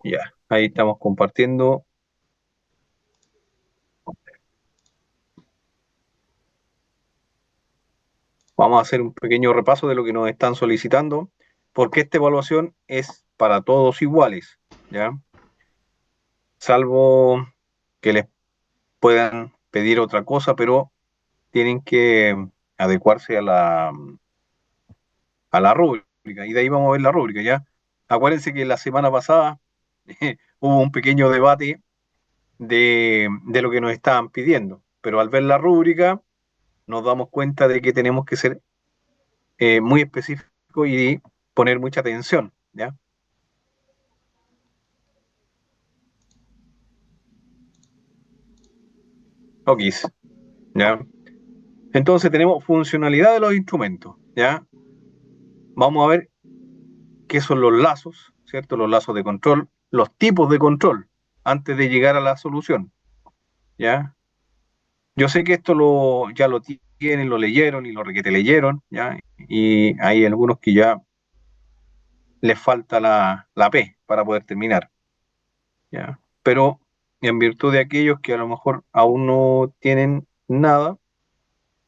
Ya, ahí estamos compartiendo. Vamos a hacer un pequeño repaso de lo que nos están solicitando, porque esta evaluación es para todos iguales, ¿ya? Salvo que les puedan pedir otra cosa, pero tienen que adecuarse a la rúbrica, y de ahí vamos a ver la rúbrica, ¿ya? Acuérdense que la semana pasada hubo un pequeño debate de lo que nos estaban pidiendo, pero al ver la rúbrica nos damos cuenta de que tenemos que ser muy específicos y poner mucha atención, ¿ya? Ok, ¿ya? Entonces tenemos funcionalidad de los instrumentos, ¿ya? Vamos a ver qué son los lazos, ¿cierto? Los lazos de control, los tipos de control, antes de llegar a la solución, ¿ya? Yo sé que esto ya lo tienen, lo leyeron y lo requete leyeron, ¿ya? Y hay algunos que ya les falta la P para poder terminar, ¿ya? Pero en virtud de aquellos que a lo mejor aún no tienen nada,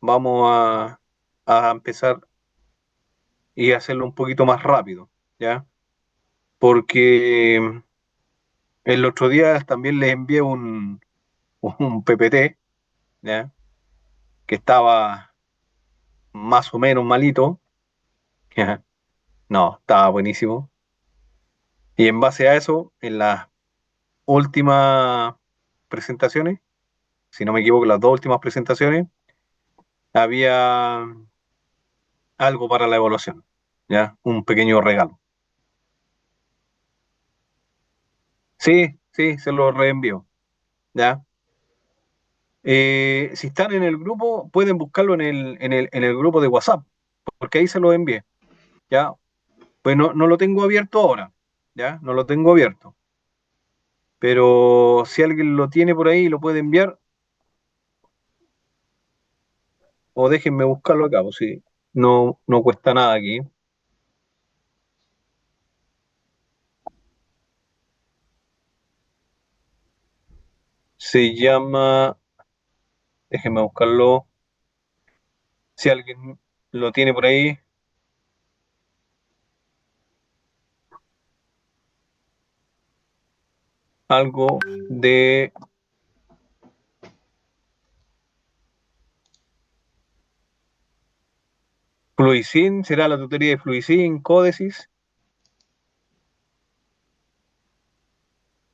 vamos a empezar y hacerlo un poquito más rápido, ¿ya? Porque el otro día también les envié un PPT, ¿ya? Que estaba más o menos malito, ¿ya? No, estaba buenísimo. Y en base a eso, en las últimas presentaciones, si no me equivoco, las dos últimas presentaciones, había algo para la evaluación, ¿ya? Un pequeño regalo. Sí, sí, se lo reenvío, ¿ya? Si están en el grupo, pueden buscarlo en el grupo de WhatsApp, porque ahí se lo envié, ¿ya? Pues no lo tengo abierto ahora, ¿ya? No lo tengo abierto. Pero si alguien lo tiene por ahí y lo puede enviar, o déjenme buscarlo acá, pues sí, no cuesta nada aquí. Se llama, déjenme buscarlo, si alguien lo tiene por ahí, algo de Fluicin, será la tutoría de Fluicin, Códesis.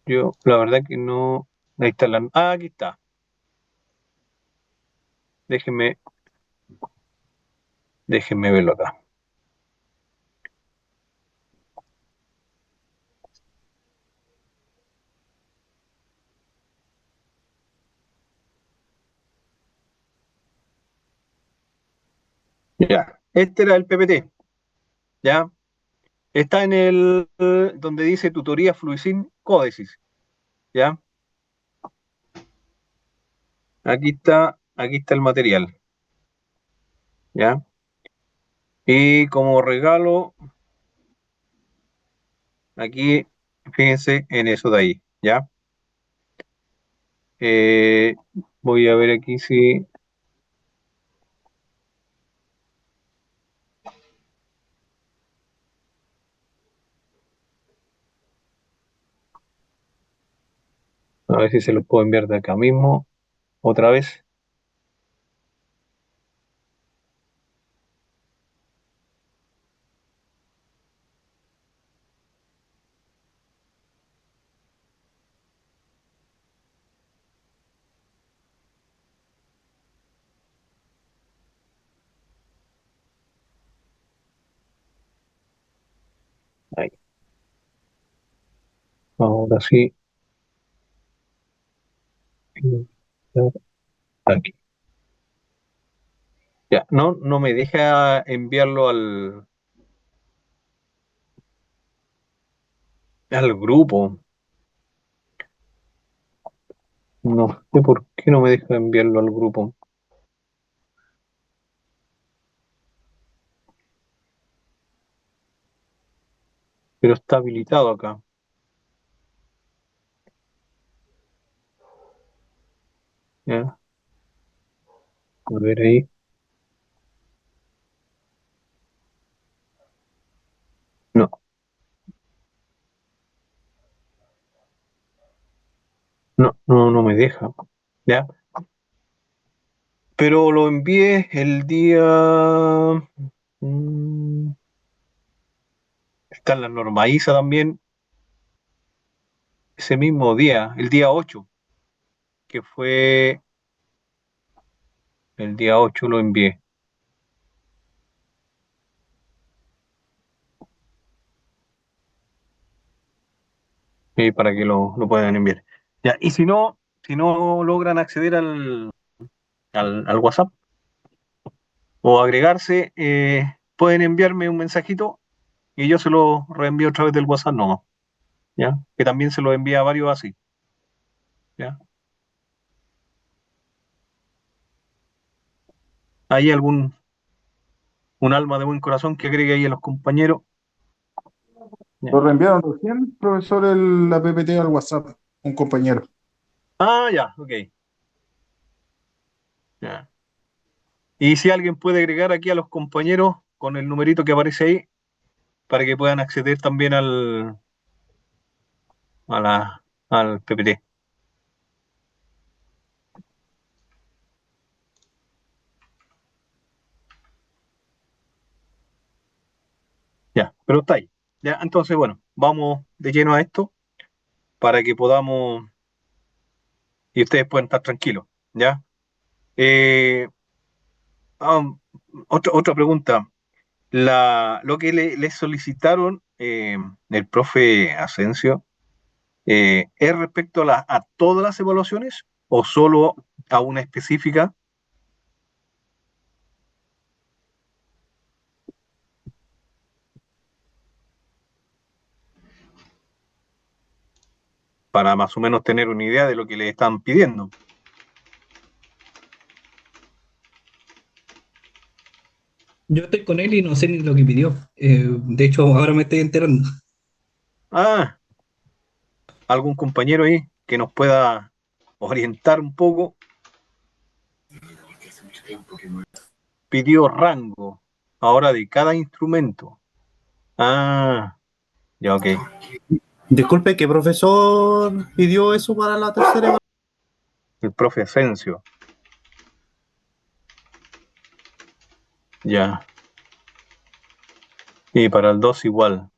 Yo, la verdad que no, ahí está aquí está, déjenme, déjenme verlo acá. Ya, este era el PPT, ¿ya? Está en el donde dice tutoría Fluicin Códesis, ¿ya? Aquí está el material, ¿ya? Y como regalo, aquí, fíjense en eso de ahí, ¿ya? Eh, Voy a ver aquí si, a ver si se los puedo enviar de acá mismo, otra vez. Ahí, ahora sí. Aquí. Ya, no me deja enviarlo al grupo. No sé por qué no me deja enviarlo al grupo, pero está habilitado acá. Ya, a ver ahí. No, no me deja. Ya, pero lo envié el día. mm, Está en la normaliza también, ese mismo día, el día 8 que fue el día 8 lo envié, para que lo puedan enviar. Ya, y si no logran acceder al WhatsApp o agregarse, pueden enviarme un mensajito y yo se lo reenvío a través del WhatsApp, no, ya, que también se lo envía a varios así, ya. ¿Hay un alma de buen corazón que agregue ahí a los compañeros? Ya. Lo reenviaron recién, profesor, la PPT al WhatsApp, un compañero. Ah, ya, ok. Ya. Y si alguien puede agregar aquí a los compañeros con el numerito que aparece ahí, para que puedan acceder también al PPT. Ya, pero está ahí. Ya, entonces, bueno, vamos de lleno a esto para que podamos, y ustedes puedan estar tranquilos, ¿ya? Eh, ah, otra pregunta. Lo que le solicitaron el profe Asensio, ¿es respecto a todas las evaluaciones o solo a una específica? Para más o menos tener una idea de lo que le están pidiendo. Yo estoy con él y no sé ni lo que pidió. De hecho, ahora me estoy enterando. Ah, algún compañero ahí que nos pueda orientar un poco. Pidió rango, ahora de cada instrumento. Ah, ya, ok. Disculpe, ¿qué profesor pidió eso para la tercera evaluación? El profe Asensio. Ya. Y para el 2 igual.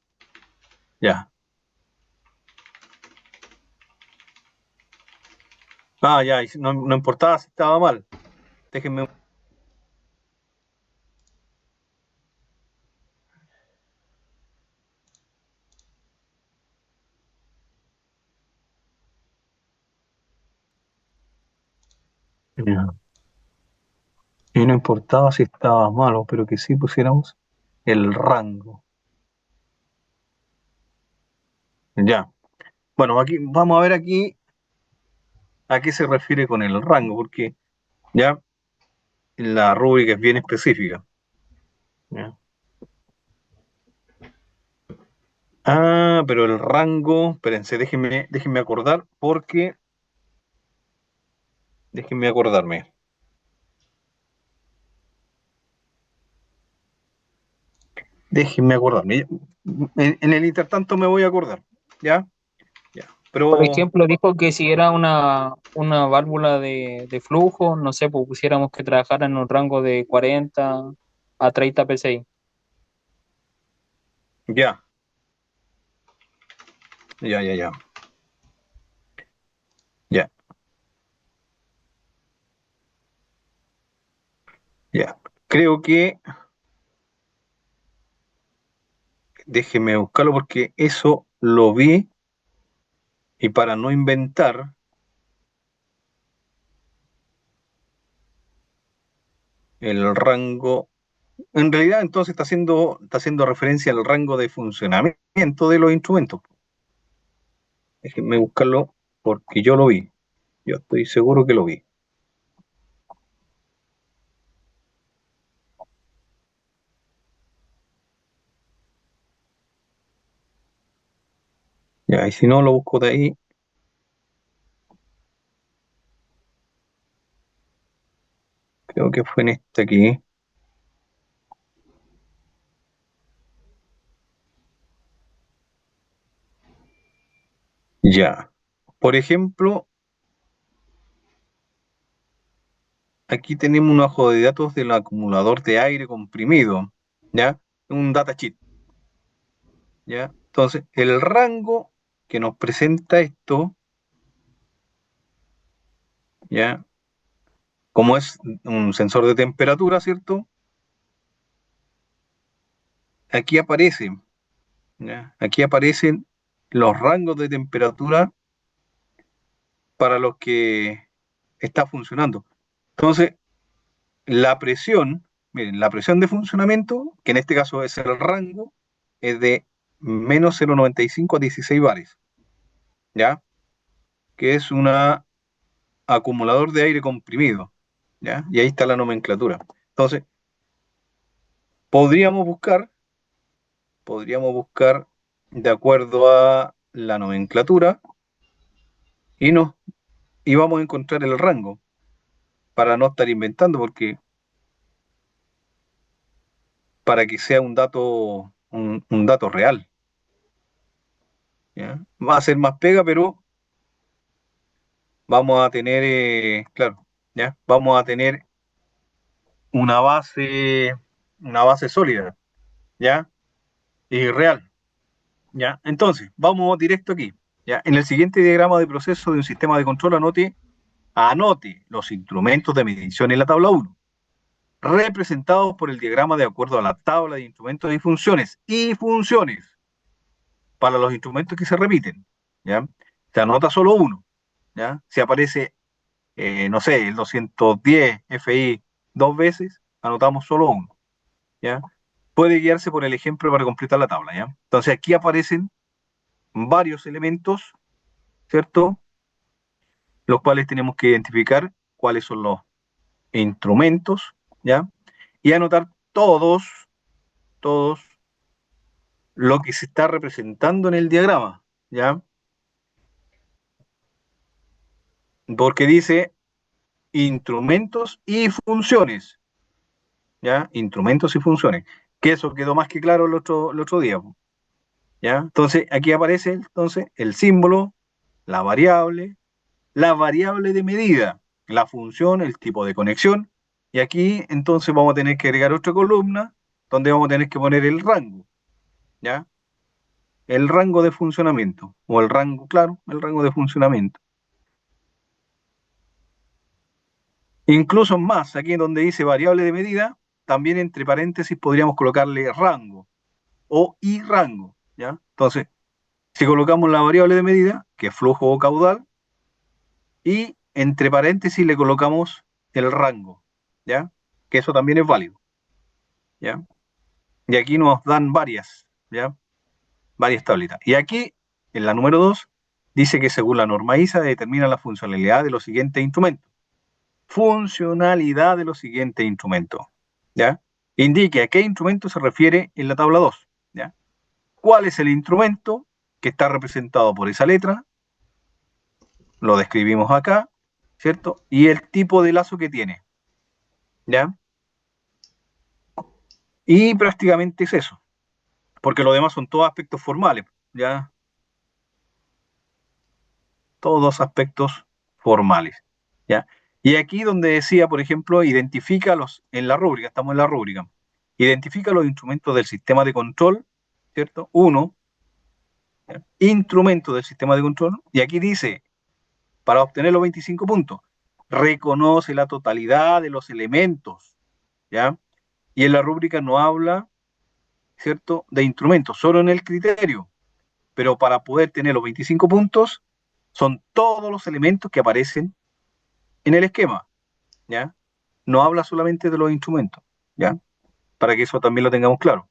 Ya. Ah, ya. Y no importaba si estaba mal. Déjenme. Ya. Y no importaba si estaba malo, pero que sí pusiéramos el rango. Ya. Bueno, aquí vamos a ver aquí a qué se refiere con el rango, porque ya la rúbrica es bien específica. ¿Ya? Ah, pero el rango, espérense, déjenme acordar, porque déjenme acordarme. Déjenme acordarme. En el intertanto me voy a acordar. ¿Ya? Ya. Por Pero ejemplo, dijo que si era una válvula de flujo, no sé, pues pusiéramos que trabajara en un rango de 40 a 30 PSI. ya, ya. Ya, ya. Creo que déjenme buscarlo porque eso lo vi y para no inventar el rango, en realidad entonces está haciendo referencia al rango de funcionamiento de los instrumentos. Déjenme buscarlo porque yo lo vi. Yo estoy seguro que lo vi. Ya, y si no lo busco de ahí, Creo que fue en este aquí. Ya. Por ejemplo, aquí tenemos un hoja de datos del acumulador de aire comprimido, ¿ya? Un datasheet, ¿ya? Entonces, el rango que nos presenta esto, ¿ya? Como es un sensor de temperatura, ¿cierto? Aquí aparece, ¿ya? Aquí aparecen los rangos de temperatura para los que está funcionando. Entonces, la presión, miren, la presión de funcionamiento, que en este caso es el rango, es de menos 0,95 a 16 bares, ¿ya? Que es un acumulador de aire comprimido, ¿ya? Y ahí está la nomenclatura. Entonces, podríamos buscar de acuerdo a la nomenclatura y, y vamos a encontrar el rango para no estar inventando, porque para que sea un dato, un dato real, ¿ya? Va a ser más pega, pero vamos a tener, claro, ¿ya? Vamos a tener una base sólida, ¿ya? Y real, ¿ya? Entonces, vamos directo aquí, ¿ya? En el siguiente diagrama de proceso de un sistema de control, anote los instrumentos de medición en la tabla 1, representados por el diagrama de acuerdo a la tabla de instrumentos y funciones para los instrumentos que se repiten, ¿ya? Se anota solo uno, ¿ya? Si aparece, no sé, el 210 FI 2 veces, anotamos solo uno, ¿ya? Puede guiarse por el ejemplo para completar la tabla, ¿ya? Entonces aquí aparecen varios elementos, ¿cierto? Los cuales tenemos que identificar cuáles son los instrumentos, ¿ya? Y anotar todos lo que se está representando en el diagrama, ¿ya? Porque dice instrumentos y funciones, ¿ya? Instrumentos y funciones. Que eso quedó más que claro el otro día, ¿ya? Entonces, aquí aparece entonces el símbolo, la variable de medida, la función, el tipo de conexión, y aquí entonces vamos a tener que agregar otra columna donde vamos a tener que poner el rango, ¿ya? El rango de funcionamiento, o el rango, claro, el rango de funcionamiento. Incluso más, aquí donde dice variable de medida, también entre paréntesis podríamos colocarle rango o y rango, ¿ya? Entonces, si colocamos la variable de medida, que es flujo o caudal, y entre paréntesis le colocamos el rango, ¿ya? Que eso también es válido, ¿ya? Y aquí nos dan varias, ¿ya? Varias tablitas. Y aquí, en la número 2, dice que según la norma ISA determina la funcionalidad de los siguientes instrumentos. Funcionalidad de los siguientes instrumentos, ¿ya? Indique a qué instrumento se refiere en la tabla 2, ¿ya? ¿Cuál es el instrumento que está representado por esa letra? Lo describimos acá, ¿cierto? Y el tipo de lazo que tiene, ¿ya? Y prácticamente es eso, porque lo demás son todos aspectos formales, ¿ya? Todos aspectos formales, ¿ya? Y aquí donde decía, por ejemplo, en la rúbrica, estamos en la rúbrica, identifica los instrumentos del sistema de control, ¿cierto? Uno, ¿ya? Instrumento del sistema de control, y aquí dice, para obtener los 25 puntos, reconoce la totalidad de los elementos, ¿ya? Y en la rúbrica no habla, ¿cierto?, de instrumentos, solo en el criterio, pero para poder tener los 25 puntos, son todos los elementos que aparecen en el esquema, ¿ya? No habla solamente de los instrumentos, ¿ya? Para que eso también lo tengamos claro.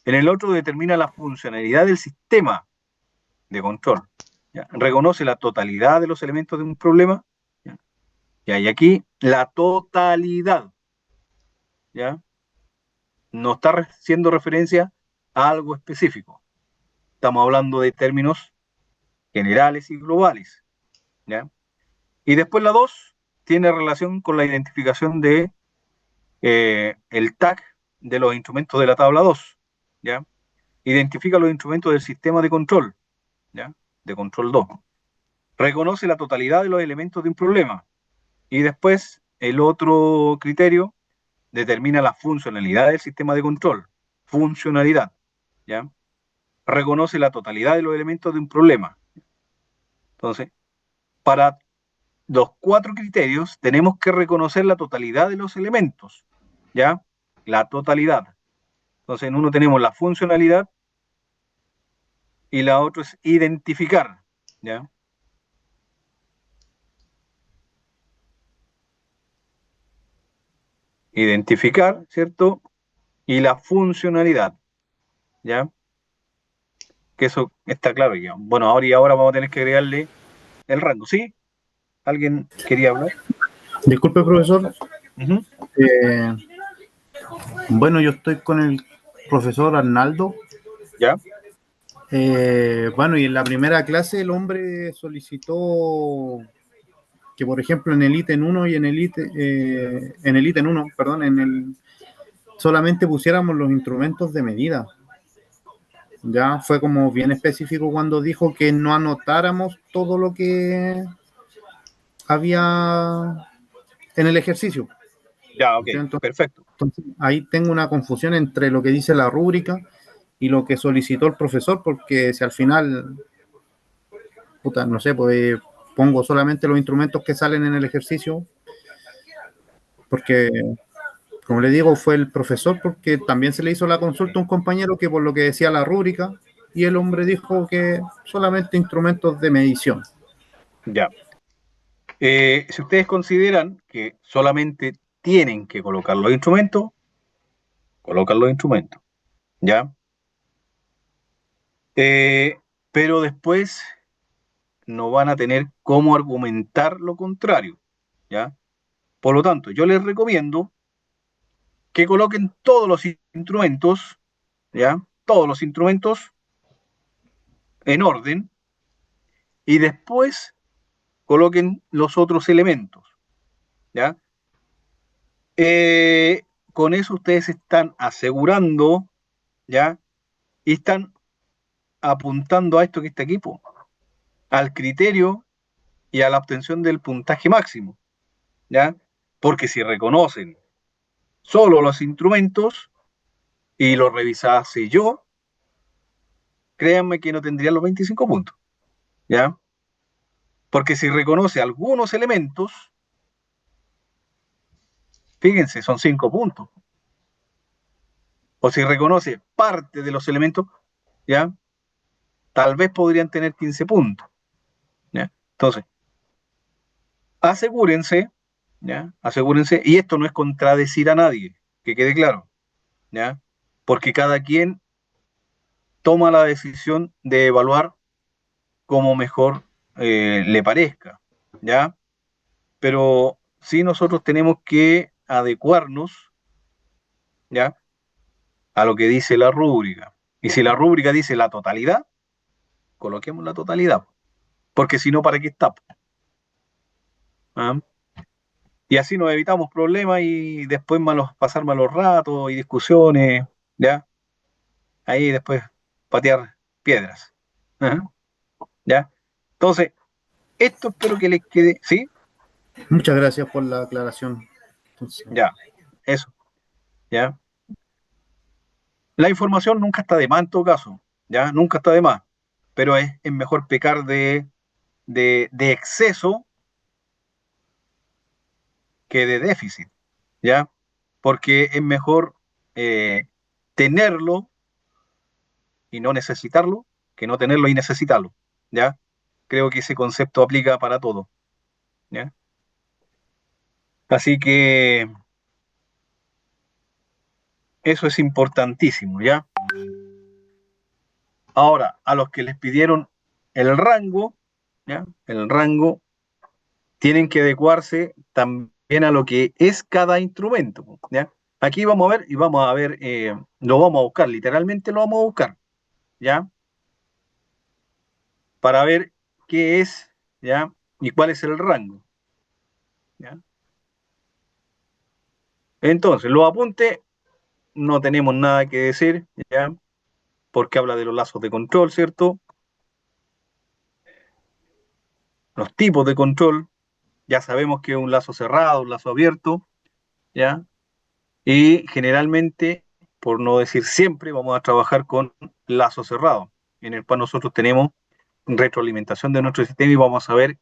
En el otro determina la funcionalidad del sistema de control, ¿ya? Reconoce la totalidad de los elementos de un problema, ¿ya? Y hay aquí la totalidad, ¿ya? No está haciendo referencia a algo específico. Estamos hablando de términos generales y globales, ¿ya? Y después la 2 tiene relación con la identificación de el tag de los instrumentos de la tabla 2, ¿ya? Identifica los instrumentos del sistema de control, ¿ya? De control 2. Reconoce la totalidad de los elementos de un problema. Y después, el otro criterio determina la funcionalidad del sistema de control. Funcionalidad, ¿ya? Reconoce la totalidad de los elementos de un problema. Entonces, para los 4 criterios tenemos que reconocer la totalidad de los elementos, ¿ya? La totalidad. Entonces, en uno tenemos la funcionalidad y la otra es identificar, ¿ya? Identificar, ¿cierto? Y la funcionalidad, ¿ya? Que eso está claro ya. Bueno, ahora vamos a tener que agregarle el rango, ¿sí? ¿Alguien quería hablar? Disculpe, profesor. Uh-huh. Eh, bueno, yo estoy con el profesor Arnaldo. ¿Ya? Bueno, y en la primera clase el hombre solicitó que, por ejemplo, en el ítem 1 y en el ítem 1, perdón, solamente pusiéramos los instrumentos de medida. Ya fue como bien específico cuando dijo que no anotáramos todo lo que había en el ejercicio. Ya, ok, perfecto. Entonces, ahí tengo una confusión entre lo que dice la rúbrica y lo que solicitó el profesor, porque si al final, puta, no sé, pues pongo solamente los instrumentos que salen en el ejercicio, porque, como le digo, fue el profesor, porque también se le hizo la consulta a un compañero que por lo que decía la rúbrica, y el hombre dijo que solamente instrumentos de medición. Ya. Si ustedes consideran que solamente tienen que colocar los instrumentos, colocan los instrumentos, ¿ya? Pero después no van a tener cómo argumentar lo contrario, ¿ya? Por lo tanto, yo les recomiendo que coloquen todos los instrumentos, ¿ya? Todos los instrumentos en orden y después coloquen los otros elementos, ¿ya? Con eso ustedes están asegurando, ¿ya? Y están apuntando a esto que está aquí, po, al criterio y a la obtención del puntaje máximo, ¿ya? Porque si reconocen solo los instrumentos y los revisase yo, créanme que no tendrían los 25 puntos, ¿ya? Porque si reconoce algunos elementos, fíjense, son 5 puntos. O si reconoce parte de los elementos, ¿ya? Tal vez podrían tener 15 puntos, ¿ya? Entonces, asegúrense, ¿ya? Asegúrense, y esto no es contradecir a nadie, que quede claro, ¿ya? Porque cada quien toma la decisión de evaluar como mejor le parezca, ¿ya? Pero sí nosotros tenemos que adecuarnos, ¿ya? A lo que dice la rúbrica. Y si la rúbrica dice la totalidad, coloquemos la totalidad, porque si no, ¿para qué está? ¿Ah? Y así nos evitamos problemas y después pasar malos ratos y discusiones, ¿ya? Ahí después patear piedras. ¿Ah? ¿Ya? Entonces, esto espero que les quede, ¿sí? Muchas gracias por la aclaración. Entonces, Ya, eso, ¿ya? La información nunca está de más en todo caso, ¿ya? Nunca está de más, pero es mejor pecar de exceso que de déficit, ¿ya? Porque es mejor eh, tenerlo y no necesitarlo que no tenerlo y necesitarlo, ¿ya? Creo que ese concepto aplica para todo, ¿ya? Así que eso es importantísimo, ¿ya? Ahora, a los que les pidieron el rango, ¿ya? El rango tienen que adecuarse también a lo que es cada instrumento, ¿ya? Aquí vamos a ver y vamos a ver, lo vamos a buscar, literalmente lo vamos a buscar, ¿ya? Para ver qué es, ¿ya? Y cuál es el rango, ¿ya? Entonces, los apuntes, no tenemos nada que decir, ¿ya? Porque habla de los lazos de control, ¿cierto? Los tipos de control, ya sabemos que es un lazo cerrado, un lazo abierto, ¿ya? Y generalmente, por no decir siempre, vamos a trabajar con lazo cerrado, en el cual nosotros tenemos retroalimentación de nuestro sistema y vamos a ver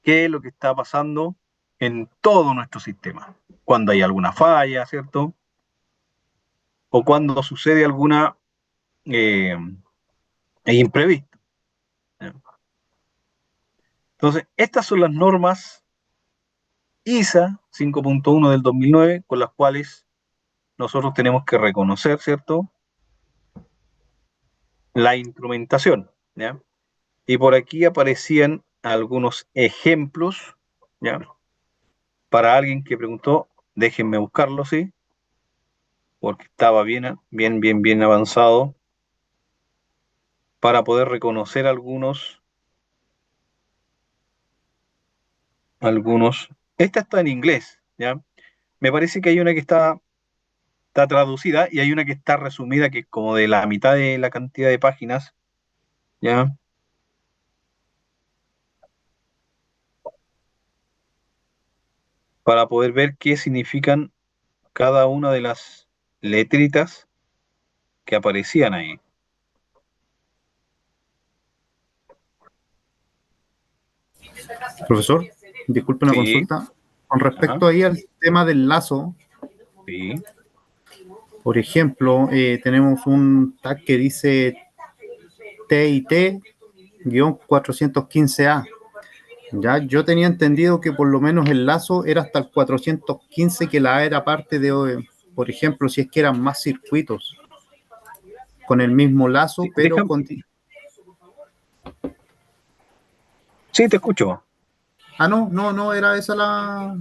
qué es lo que está pasando en todo nuestro sistema. Cuando hay alguna falla, ¿cierto? O cuando sucede alguna eh, imprevisto. ¿Ya? Entonces, estas son las normas ISA 5.1 del 2009 con las cuales nosotros tenemos que reconocer, ¿cierto? La instrumentación, ¿ya? Y por aquí aparecían algunos ejemplos, ¿ya? Para alguien que preguntó, déjenme buscarlo, ¿sí? Porque estaba bien avanzado para poder reconocer algunos. Esta está en inglés, ¿ya? Me parece que hay una que está traducida y hay una que está resumida, que es como de la mitad de la cantidad de páginas, ¿ya? Para poder ver qué significan cada una de las letritas que aparecían ahí. Profesor, disculpe una Sí, consulta. Con ajá, respecto ahí al tema del lazo, sí. por ejemplo, tenemos un tag que dice TIT-415A. Ya, yo tenía entendido que por lo menos el lazo era hasta el 415, que la A era parte de, por ejemplo, si es que eran más circuitos con el mismo lazo, Sí, pero con... sí, te escucho. Ah, no, era esa la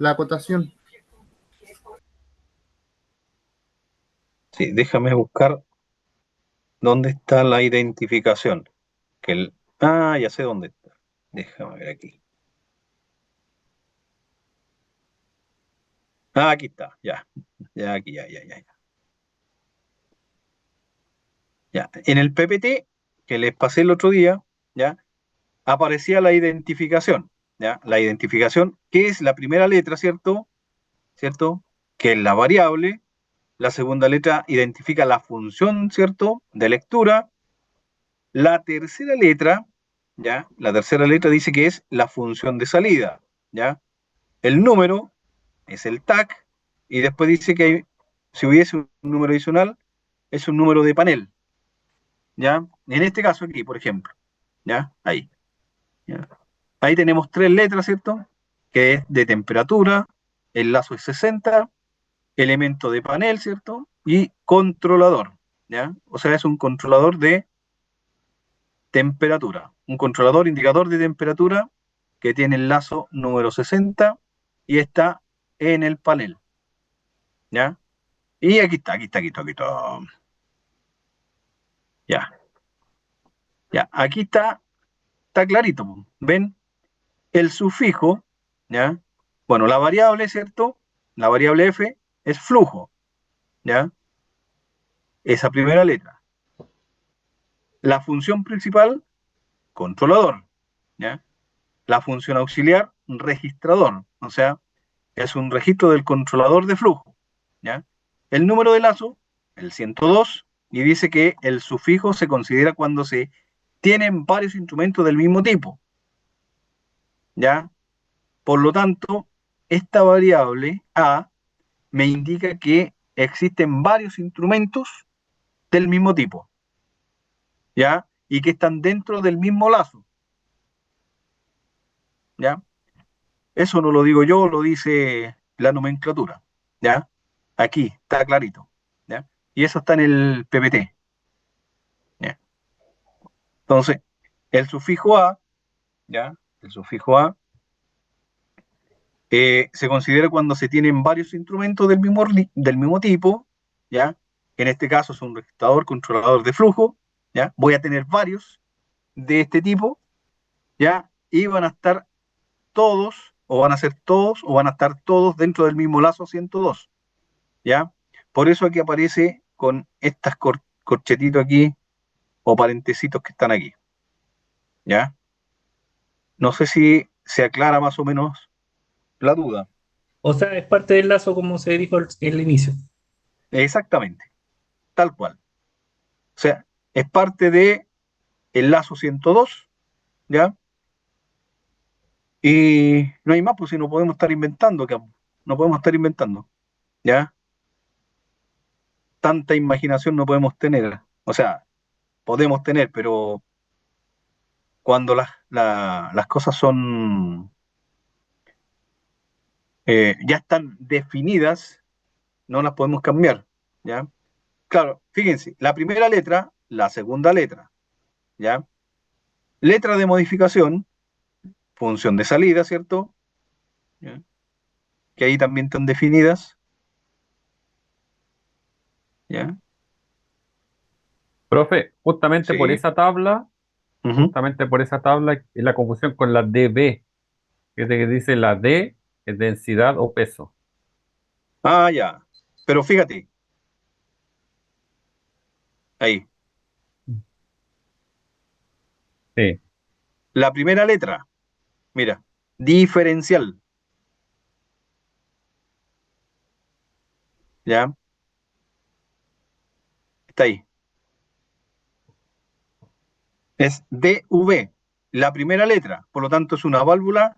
acotación. Sí, déjame buscar dónde está la identificación. Ya sé dónde está. Déjame ver aquí. Ah, aquí está, ya. Ya, aquí, ya. Ya. En el PPT que les pasé el otro día, ya, aparecía la identificación, ya. La identificación, que es la primera letra, ¿cierto? ¿Cierto? Que es la variable. La segunda letra identifica la función, ¿cierto? De lectura. La tercera letra, ¿ya? La tercera letra dice que es la función de salida, ¿ya? El número es el tag, y después dice que si hubiese un número adicional, es un número de panel, ¿ya? En este caso aquí, por ejemplo, ¿ya? Ahí, ¿ya? Ahí tenemos tres letras, ¿cierto? Que es de temperatura, el lazo es 60, elemento de panel, ¿cierto? Y controlador, ¿ya? O sea, es un controlador de temperatura, un controlador indicador de temperatura que tiene el lazo número 60 y está en el panel, ¿ya? Y aquí está. Ya, ya, aquí está clarito, po. ¿Ven? El sufijo, ¿ya? Bueno, la variable, ¿cierto? La variable f es flujo, ¿ya? Esa primera letra. La función principal, controlador, ¿ya? La función auxiliar, registrador, o sea, es un registro del controlador de flujo, ¿ya? El número de lazo, el 102, y dice que el sufijo se considera cuando se tienen varios instrumentos del mismo tipo, ¿ya? Por lo tanto, esta variable A me indica que existen varios instrumentos del mismo tipo, ¿ya? Y que están dentro del mismo lazo, ¿ya? Eso no lo digo yo, lo dice la nomenclatura, ¿ya? Aquí está clarito, ¿ya? Y eso está en el PPT, ¿ya? Entonces, el sufijo A, ¿ya? El sufijo A se considera cuando se tienen varios instrumentos del mismo tipo, ¿ya? En este caso es un registrador, controlador de flujo, ¿ya? Voy a tener varios de este tipo, ¿ya? Y van a estar todos, o van a ser todos, o van a estar todos dentro del mismo lazo 102, ¿ya? Por eso aquí aparece con estas corchetitos aquí o parentesitos que están aquí, ¿ya? No sé si se aclara más o menos la duda. O sea, es parte del lazo como se dijo en el inicio. Exactamente, tal cual. O sea, es parte de el lazo 102, ¿ya? Y no hay más, pues si no podemos estar inventando, no podemos estar inventando, ¿ya? Tanta imaginación no podemos tener. O sea, podemos tener, pero cuando las cosas son, ya están definidas, no las podemos cambiar, ¿ya? Claro, fíjense, la primera letra, la segunda letra, ¿ya? Letra de modificación, función de salida, ¿cierto? ¿Ya? Que ahí también están definidas, ¿ya? Profe, Sí. Ujú. justamente por esa tabla es la confusión con la DB, que es de que dice la D es densidad o peso. Ah, ya. Pero fíjate, ahí, Sí, la primera letra, mira, diferencial, ¿ya? Está ahí. Es DV, la primera letra, por lo tanto es una válvula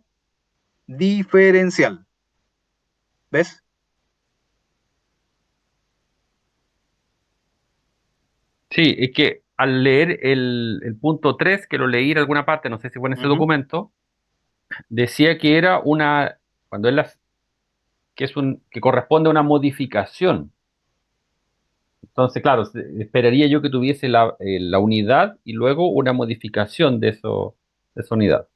diferencial. ¿Ves? sí, es que al leer el punto 3 que lo leí en alguna parte, no sé si fue en ese Ujú. documento, decía que era una, cuando él las, que es un, que corresponde a una modificación. Entonces, claro, esperaría yo que tuviese la unidad y luego una modificación de esa unidad.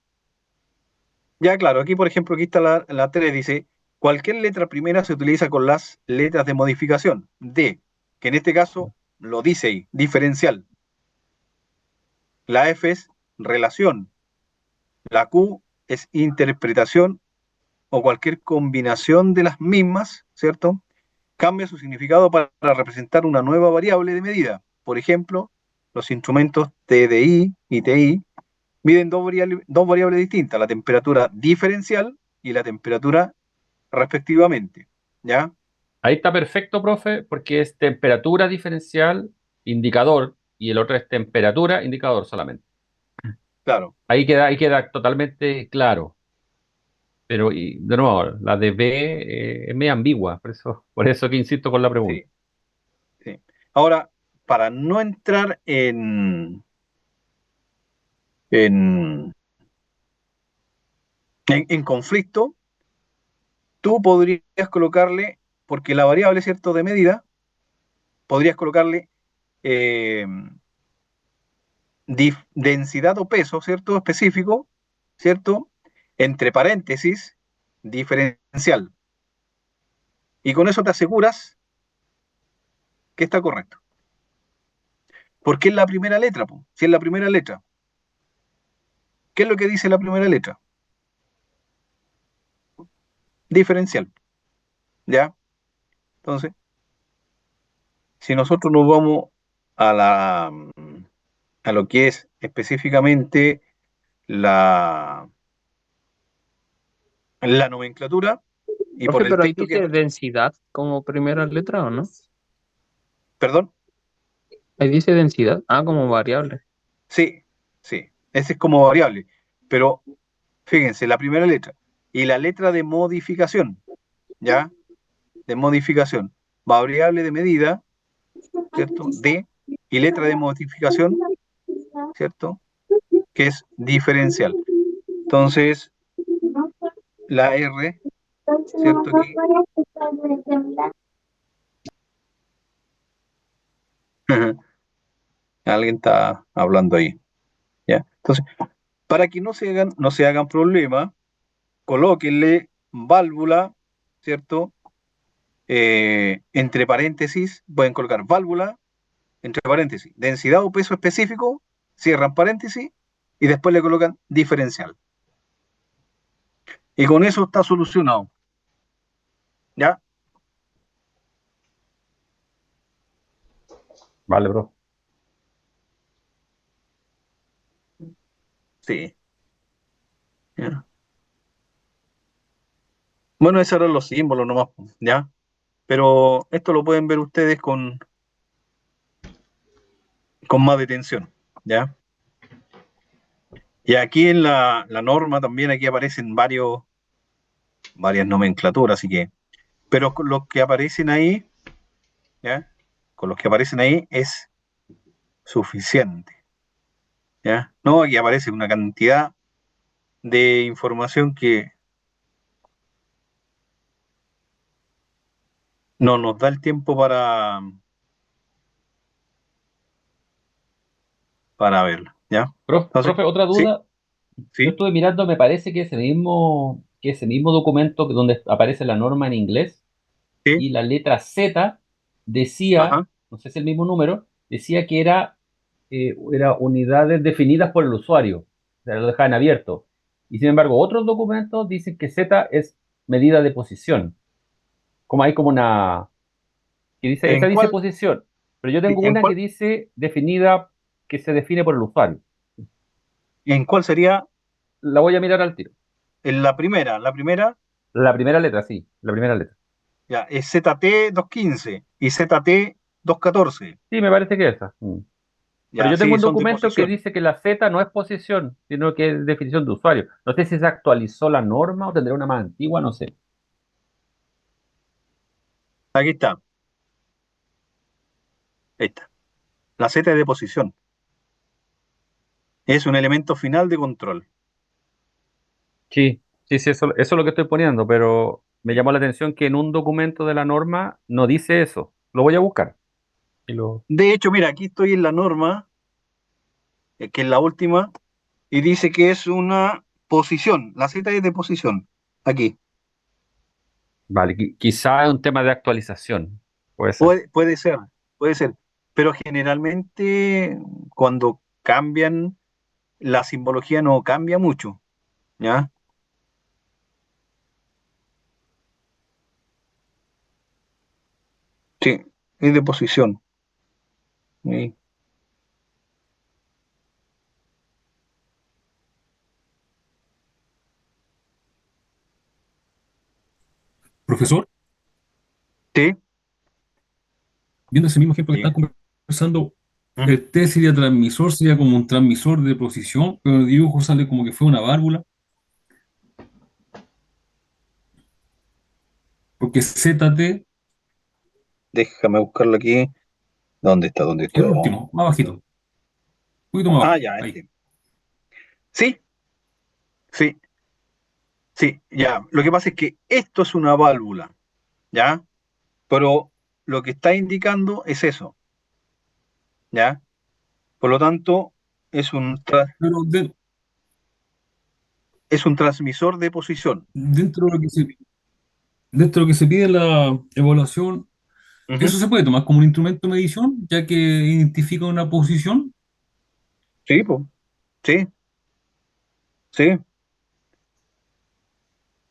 Ya, claro, aquí por ejemplo, aquí está la 3, dice, cualquier letra primera se utiliza con las letras de modificación, D, que en este caso lo dice ahí, diferencial. La F es relación, la Q es interpretación o cualquier combinación de las mismas, ¿cierto? Cambia su significado para representar una nueva variable de medida. Por ejemplo, los instrumentos TDI y TI miden dos variables distintas, la temperatura diferencial y la temperatura respectivamente. ¿Ya? Ahí está perfecto, profe, porque es temperatura diferencial, indicador, y el otro es temperatura, indicador solamente. Claro, Ahí queda totalmente claro. Pero, y, de nuevo, la de B es medio ambigua, por eso que insisto con la pregunta. sí, sí. Ahora, para no entrar en, en conflicto, tú podrías colocarle, porque la variable, ¿cierto?, de medida, podrías colocarle eh, densidad o peso, ¿cierto? Específico, ¿cierto? Entre paréntesis, diferencial. Y con eso te aseguras que está correcto. Porque es la primera letra, po. Si es la primera letra. ¿Qué es lo que dice la primera letra? Diferencial, ¿ya? Entonces, si nosotros nos vamos a a lo que es específicamente la, la nomenclatura, y por Profe, el pero ahí texto que, dice densidad como primera letra, ¿o no? perdón, Ahí dice densidad. Ah, como variable. sí, sí, ese es como variable. Pero fíjense, la primera letra y la letra de modificación, ¿ya? De modificación, variable de medida, ¿cierto? D, y letra de modificación, ¿cierto? Que es diferencial. Entonces, la R, ¿cierto? Aquí, alguien está hablando ahí, ¿ya? Entonces, para que no se hagan problemas, colóquenle válvula, ¿cierto? Entre paréntesis, pueden colocar válvula, entre paréntesis, densidad o peso específico, cierran paréntesis y después le colocan diferencial. Y con eso está solucionado. ¿Ya? Vale, bro. Sí. Ya. Bueno, esos eran los símbolos nomás, ¿ya? Pero esto lo pueden ver ustedes con más detención, ¿ya? Y aquí en la norma también aquí aparecen varias nomenclaturas, así que, pero con los que aparecen ahí, ¿ya? Con los que aparecen ahí es suficiente, ¿ya? No, aquí aparece una cantidad de información que no nos da el tiempo para verla, ¿ya? Entonces, Profe, otra sí, duda. Yo sí, estuve mirando, me parece que ese mismo documento donde aparece la norma en inglés sí, y la letra Z decía, ajá. no sé si el mismo número, decía que era unidades definidas por el usuario. O sea, lo dejaban abierto. Y sin embargo, otros documentos dicen que Z es medida de posición. Como hay como una, que dice, esta ¿En dice cuál, posición, pero yo tengo en una que cuál, dice definida, que se define por el usuario. en cuál sería La voy a mirar al tiro. en la primera, La primera letra, sí, la primera letra. ya, es ZT 215 y ZT 214, Sí, me parece que esa. Pero ya, yo tengo sí, un son de documento que posición. dice que la Z no es posición, sino que es definición de usuario. No sé si se actualizó la norma o tendrá una más antigua, no sé. Aquí está, ahí está. La Z es de posición, es un elemento final de control. Sí, sí, sí, eso es lo que estoy poniendo, pero me llamó la atención que en un documento de la norma no dice eso. Lo voy a buscar. Y lo... De hecho, mira, aquí estoy en la norma, que es la última, y dice que es una posición, la Z es de posición, aquí. Vale, quizá es un tema de actualización. Puede ser. Puede ser, puede ser, pero generalmente cuando cambian, la simbología no cambia mucho, ¿ya? Sí, es de posición. Sí. Profesor, Sí, viendo ese mismo ejemplo que sí. están conversando, ¿Mm? el T sería transmisor, sería como un transmisor de posición, pero en el dibujo sale como que fue una válvula, porque ZT Déjame buscarlo aquí. ¿Dónde está? ¿Dónde está? el último, más bajito, un poquito más Ah, abajo, ya, ahí. este. Sí, sí, sí, ya. Lo que pasa es que esto es una válvula, ¿ya? Pero lo que está indicando es eso, ¿ya? Por lo tanto, es Pero es un transmisor de posición. dentro de lo que dentro de lo que se pide en la evaluación, Ujú. eso se puede tomar como un instrumento de medición, ya que identifica una posición. Sí, pues, sí, sí,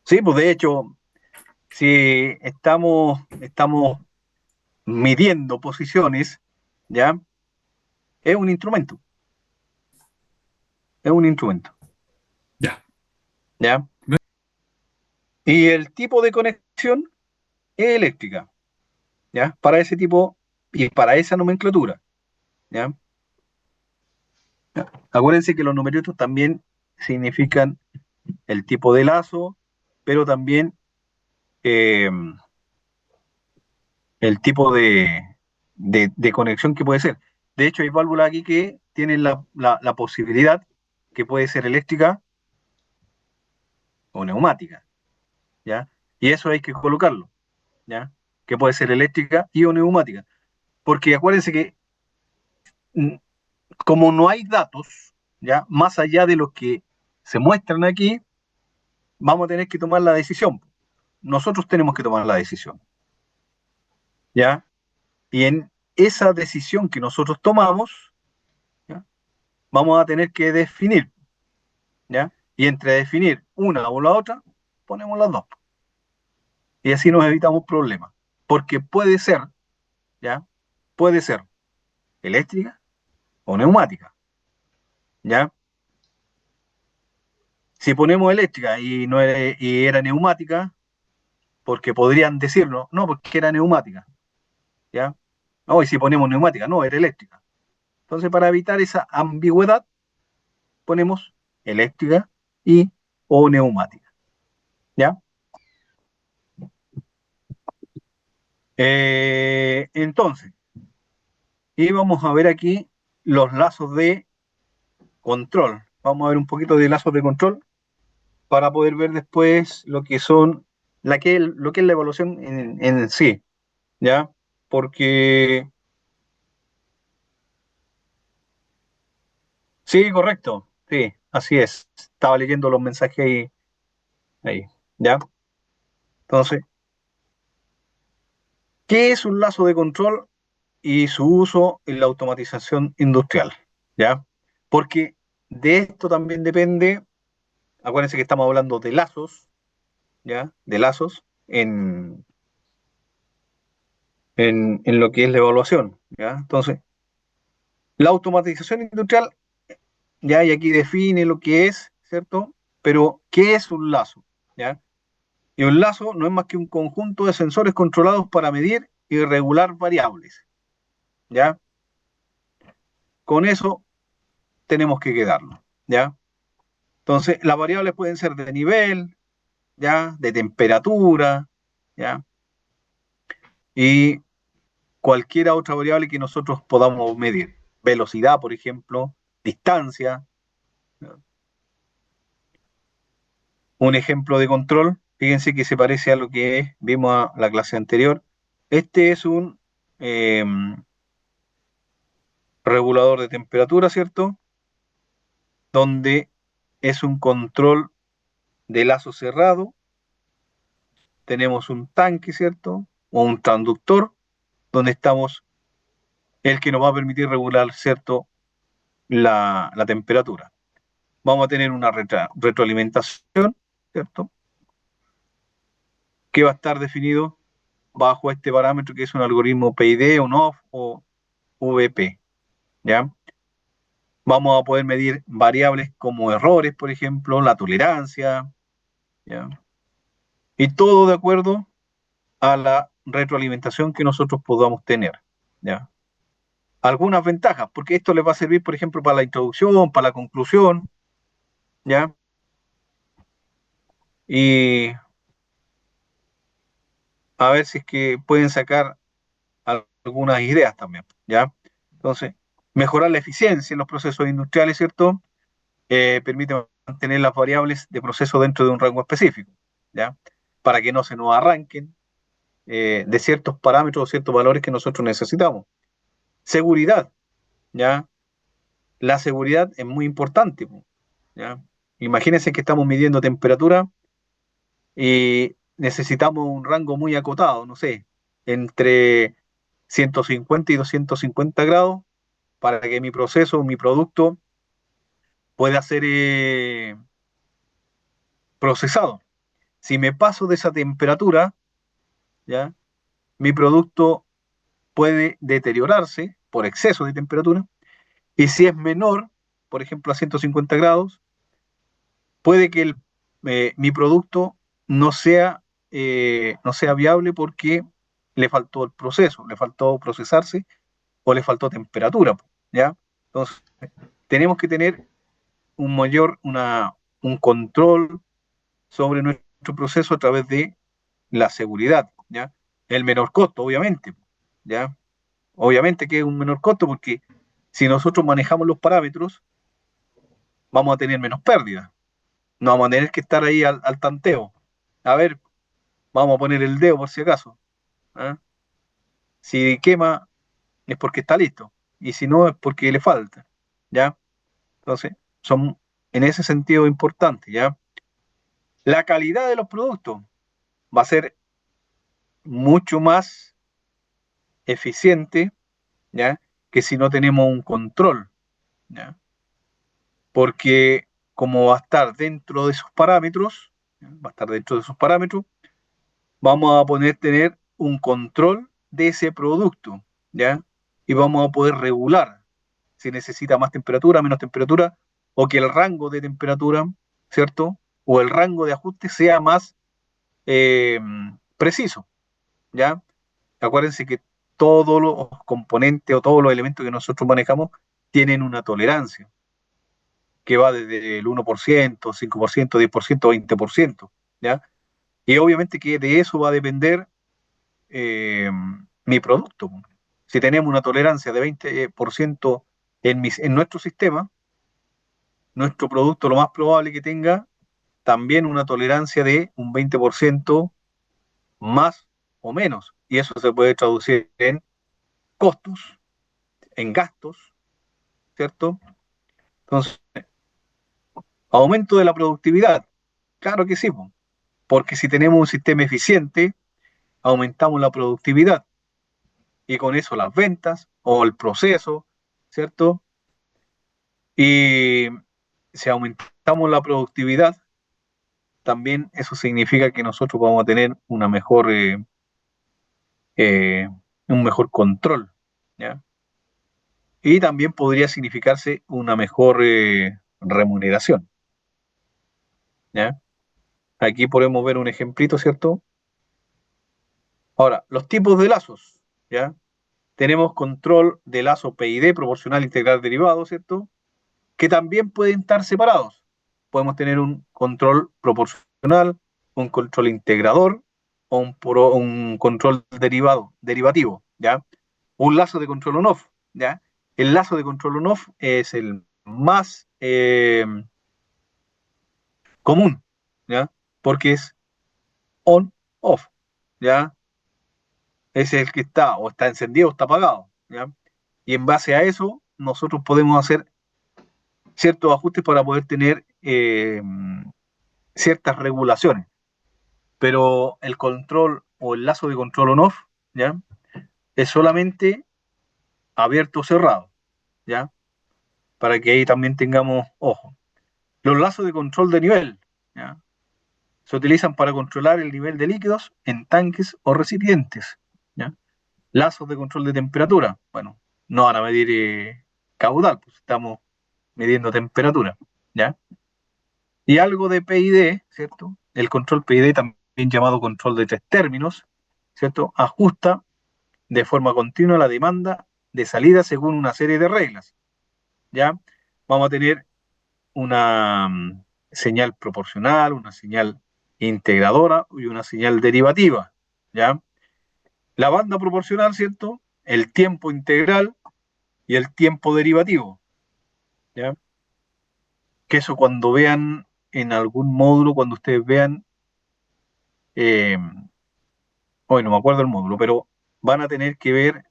sí, pues de hecho, si estamos midiendo posiciones, ¿ya? Es un instrumento, es un instrumento, Ya. ¿ya? Y el tipo de conexión es eléctrica, ¿ya? Para ese tipo y para esa nomenclatura, ¿ya? Acuérdense que los numeritos también significan el tipo de lazo, pero también eh, el tipo de conexión que puede ser. De hecho, hay válvulas aquí que tienen la posibilidad que puede ser eléctrica o neumática, ¿ya? Y eso hay que colocarlo, ¿ya? Que puede ser eléctrica y o neumática. Porque acuérdense que mm, como no hay datos, ¿ya? Más allá de lo que se muestran aquí, vamos a tener que tomar la decisión. Nosotros tenemos que tomar la decisión, ¿ya? Y en esa decisión que nosotros tomamos, ¿ya? Vamos a tener que definir, ¿ya? Y entre definir una o la otra, ponemos las dos. Y así nos evitamos problemas. Porque puede ser, ¿ya? Puede ser ¿Eléctrica o neumática? ¿Ya? Si ponemos eléctrica y era neumática, porque podrían decirlo, no, porque era neumática, ¿ya? No, y si ponemos neumática, no, era eléctrica. Entonces, para evitar esa ambigüedad, ponemos eléctrica y o neumática, ¿ya? Entonces, y vamos a ver aquí los lazos de control. Vamos a ver un poquito de lazos de control para poder ver después lo que son, lo que es la evaluación en sí, ¿ya? Porque, sí, correcto, sí, así es. Estaba leyendo los mensajes ahí, ¿ya? Entonces, ¿qué es un lazo de control y su uso en la automatización industrial? ¿Ya? Porque de esto también depende, acuérdense que estamos hablando de lazos, ¿ya? De lazos en lo que es la evaluación, ¿ya? Entonces, la automatización industrial, ya, y aquí define lo que es, ¿cierto? Pero, ¿qué es un lazo? ¿Ya? Y un lazo no es más que un conjunto de sensores controlados para medir y regular variables, ¿ya? Con eso tenemos que quedarnos, ¿ya? Entonces, las variables pueden ser de nivel, ¿ya? De temperatura, ¿ya? Y cualquier otra variable que nosotros podamos medir. Velocidad, por ejemplo, distancia. ¿Ya? Un ejemplo de control, fíjense que se parece a lo que vimos a la clase anterior. Este es un eh, regulador de temperatura, ¿cierto? Donde es un control de lazo cerrado. Tenemos un tanque, ¿cierto? O un transductor, donde estamos el que nos va a permitir regular, ¿cierto? La temperatura. Vamos a tener una retroalimentación, ¿cierto? Que va a estar definido bajo este parámetro que es un algoritmo PID, ON-OFF o VP, ¿ya? Vamos a poder medir variables como errores, por ejemplo, la tolerancia, ¿ya? Y todo de acuerdo a la retroalimentación que nosotros podamos tener, ¿ya? Algunas ventajas, porque esto les va a servir, por ejemplo, para la introducción, para la conclusión, ¿ya? Y a ver si es que pueden sacar algunas ideas también, ¿ya? Entonces, mejorar la eficiencia en los procesos industriales, ¿cierto? Permite mantener las variables de proceso dentro de un rango específico, ¿ya? Para que no se nos arranquen de ciertos parámetros o ciertos valores que nosotros necesitamos. Seguridad, ¿ya? La seguridad es muy importante, ¿ya? Imagínense que estamos midiendo temperatura y necesitamos un rango muy acotado, no sé, entre 150 y 250 grados para que mi proceso, mi producto pueda ser procesado. Si me paso de esa temperatura, ¿ya? Mi producto puede deteriorarse por exceso de temperatura, y si es menor, por ejemplo a 150 grados, puede que mi producto no sea viable porque le faltó el proceso, le faltó procesarse o le faltó temperatura, ¿ya? Entonces, tenemos que tener un control sobre nuestro proceso a través de la seguridad, ¿ya? El menor costo, obviamente, ¿ya? Obviamente que es un menor costo porque si nosotros manejamos los parámetros, vamos a tener menos pérdidas. No vamos a tener que estar ahí al tanteo. A ver, vamos a poner el dedo por si acaso. ¿Ah? Si quema es porque está listo. Y si no es porque le falta. ¿Ya? Entonces, son en ese sentido importantes. ¿Ya? La calidad de los productos va a ser mucho más eficiente, ¿ya? Que si no tenemos un control. ¿Ya? Porque como va a estar dentro de esos parámetros, ¿ya? Va a estar dentro de esos parámetros, vamos a poder tener un control de ese producto, ¿ya? y vamos a poder regular si necesita más temperatura, menos temperatura, o que el rango de temperatura, ¿cierto? O el rango de ajuste sea más preciso, ¿ya? Acuérdense que todos los componentes o todos los elementos que nosotros manejamos tienen una tolerancia que va desde el 1%, 5%, 10%, 20%, ¿ya? Y obviamente que de eso va a depender mi producto. Si tenemos una tolerancia de 20% en nuestro sistema, nuestro producto lo más probable que tenga también una tolerancia de un 20% más o menos. Y eso se puede traducir en costos, en gastos, ¿cierto? Entonces, aumento de la productividad. Claro que sí, porque si tenemos un sistema eficiente, aumentamos la productividad y con eso las ventas o el proceso, ¿cierto? Y si aumentamos la productividad, también eso significa que nosotros vamos a tener una mejor, eh, un mejor control, ¿ya? Y también podría significarse una mejor remuneración, ¿ya? Aquí podemos ver un ejemplito, ¿cierto? Ahora, los tipos de lazos, ¿ya? Tenemos control de lazo PID, proporcional integral derivado, ¿cierto? Que también pueden estar separados. Podemos tener un control proporcional, un control integrador o un control derivativo, ¿ya? Un lazo de control on-off, ¿ya? El lazo de control on-off es el más común, ¿ya? Porque es on-off, ¿ya? Es el que está o está encendido o está apagado, ¿ya? Y en base a eso, nosotros podemos hacer ciertos ajustes para poder tener ciertas regulaciones. Pero el control o el lazo de control on-off, ¿ya? Es solamente abierto o cerrado, ¿ya? Para que ahí también tengamos ojo. Los lazos de control de nivel, ¿ya? Se utilizan para controlar el nivel de líquidos en tanques o recipientes, ¿ya? Lazos de control de temperatura, bueno, no van a medir caudal, pues estamos midiendo temperatura, ¿ya? Y algo de PID, ¿cierto? El control PID, también llamado control de tres términos, ¿cierto? Ajusta de forma continua la demanda de salida según una serie de reglas, ¿ya? Vamos a tener una señal proporcional, una señal integradora y una señal derivativa, ¿ya? La banda proporcional, ¿cierto? El tiempo integral y el tiempo derivativo, ¿ya? Que eso cuando vean en algún módulo, cuando ustedes vean, eh, hoy no me acuerdo el módulo, pero van a tener que ver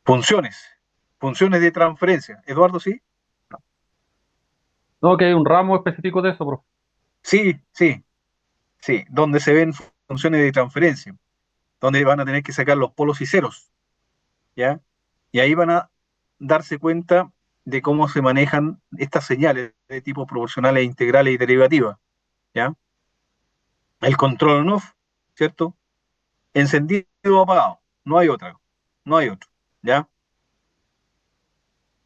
funciones, funciones de transferencia. Eduardo, ¿sí? No, que hay un ramo específico de eso, profe. Sí, sí, sí, donde se ven funciones de transferencia, donde van a tener que sacar los polos y ceros, ¿ya? Y ahí van a darse cuenta de cómo se manejan estas señales de tipo proporcionales, integrales y derivativas, ¿ya? El control on-off, ¿cierto? Encendido o apagado, no hay otra, no hay otro, ¿ya?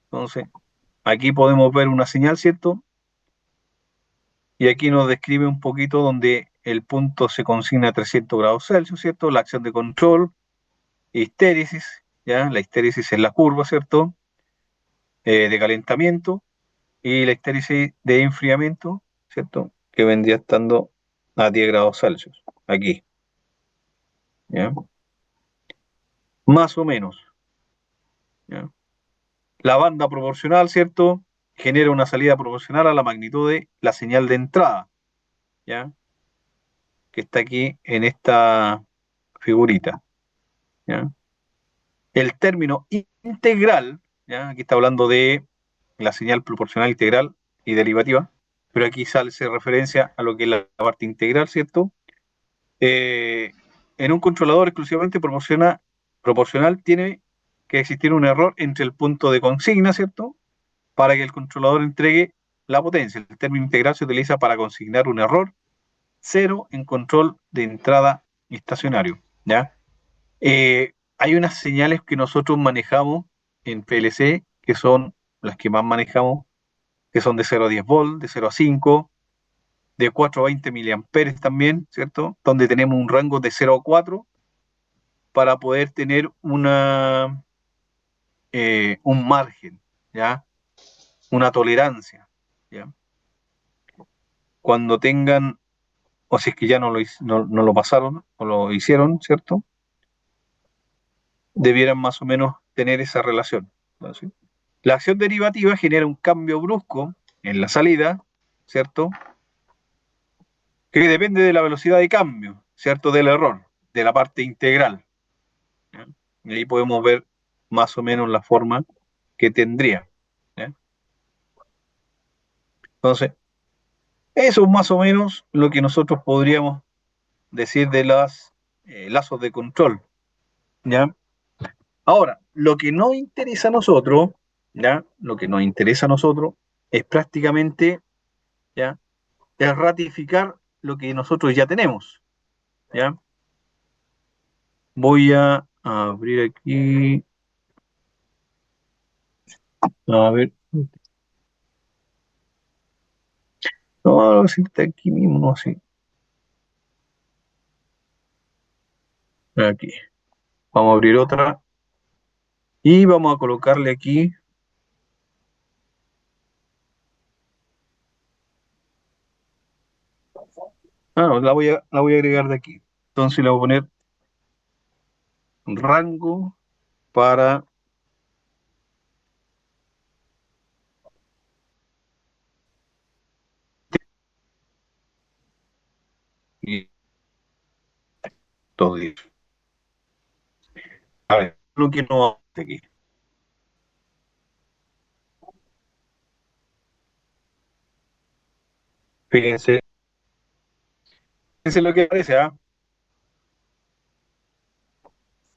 Entonces, aquí podemos ver una señal, ¿cierto? Y aquí nos describe un poquito donde el punto se consigna a 300 grados Celsius, ¿cierto? La acción de control, histéresis, ¿ya? La histéresis es la curva, ¿cierto? De calentamiento y la histéresis de enfriamiento, ¿cierto? Que vendría estando a 10 grados Celsius, aquí, ¿ya? Más o menos, ¿ya? La banda proporcional, ¿cierto? Genera una salida proporcional a la magnitud de la señal de entrada, ¿ya? Que está aquí en esta figurita, ¿ya? El término integral, ¿ya? Aquí está hablando de la señal proporcional integral y derivativa, pero aquí se referencia a lo que es la parte integral, ¿cierto? En un controlador exclusivamente proporcional tiene que existir un error entre el punto de consigna, ¿cierto? Para que el controlador entregue la potencia. El término integral se utiliza para consignar un error cero en control de entrada estacionario, ¿ya? hay unas señales que nosotros manejamos en PLC, que son las que más manejamos, que son de 0 a 10 volt, de 0 a 5, de 4 a 20 miliamperes también, ¿cierto? Donde tenemos un rango de 0 a 4 para poder tener un margen, ¿ya? Una tolerancia, ¿ya? Cuando tengan, o si es que ya no lo pasaron o lo hicieron, ¿cierto? Debieran más o menos tener esa relación, ¿no? ¿Sí? La acción derivativa genera un cambio brusco en la salida, ¿cierto? Que depende de la velocidad de cambio, ¿cierto? Del error, de la parte integral, ¿ya? Y ahí podemos ver más o menos la forma que tendría, ¿ya? Entonces, eso es más o menos lo que nosotros podríamos decir de los lazos de control, ¿ya? Ahora, lo que nos interesa a nosotros, ¿ya? Lo que nos interesa a nosotros es prácticamente, ¿ya? Es ratificar lo que nosotros ya tenemos, ¿ya? Voy a abrir aquí, a ver, no, si está aquí mismo, no, sí, aquí. Vamos a abrir otra y vamos a colocarle aquí, no, la voy a agregar de aquí. Entonces le voy a poner rango para y todo eso. A ver, lo que no hace aquí. Fíjense, fíjense lo que aparece, ¿ah?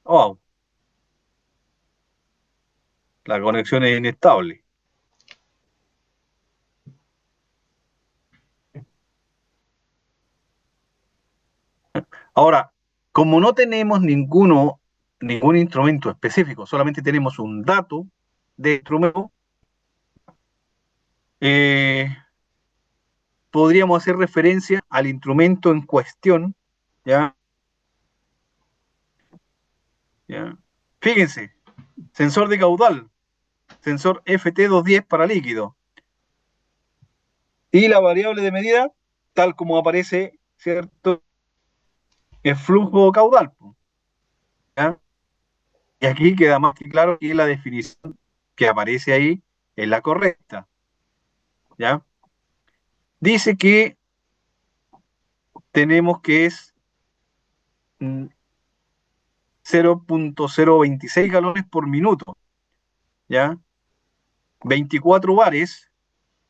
Oh, la conexión es inestable. Ahora, como no tenemos ningún instrumento específico, solamente tenemos un dato de instrumento, eh, podríamos hacer referencia al instrumento en cuestión, ¿ya? ¿Ya? Fíjense, sensor de caudal, sensor FT210 para líquido, y la variable de medida, tal como aparece, ¿cierto? El flujo caudal, ¿ya? Y aquí queda más que claro que la definición que aparece ahí es la correcta, ¿ya? Dice que tenemos que es 0.026 galones por minuto, ¿ya? 24 bares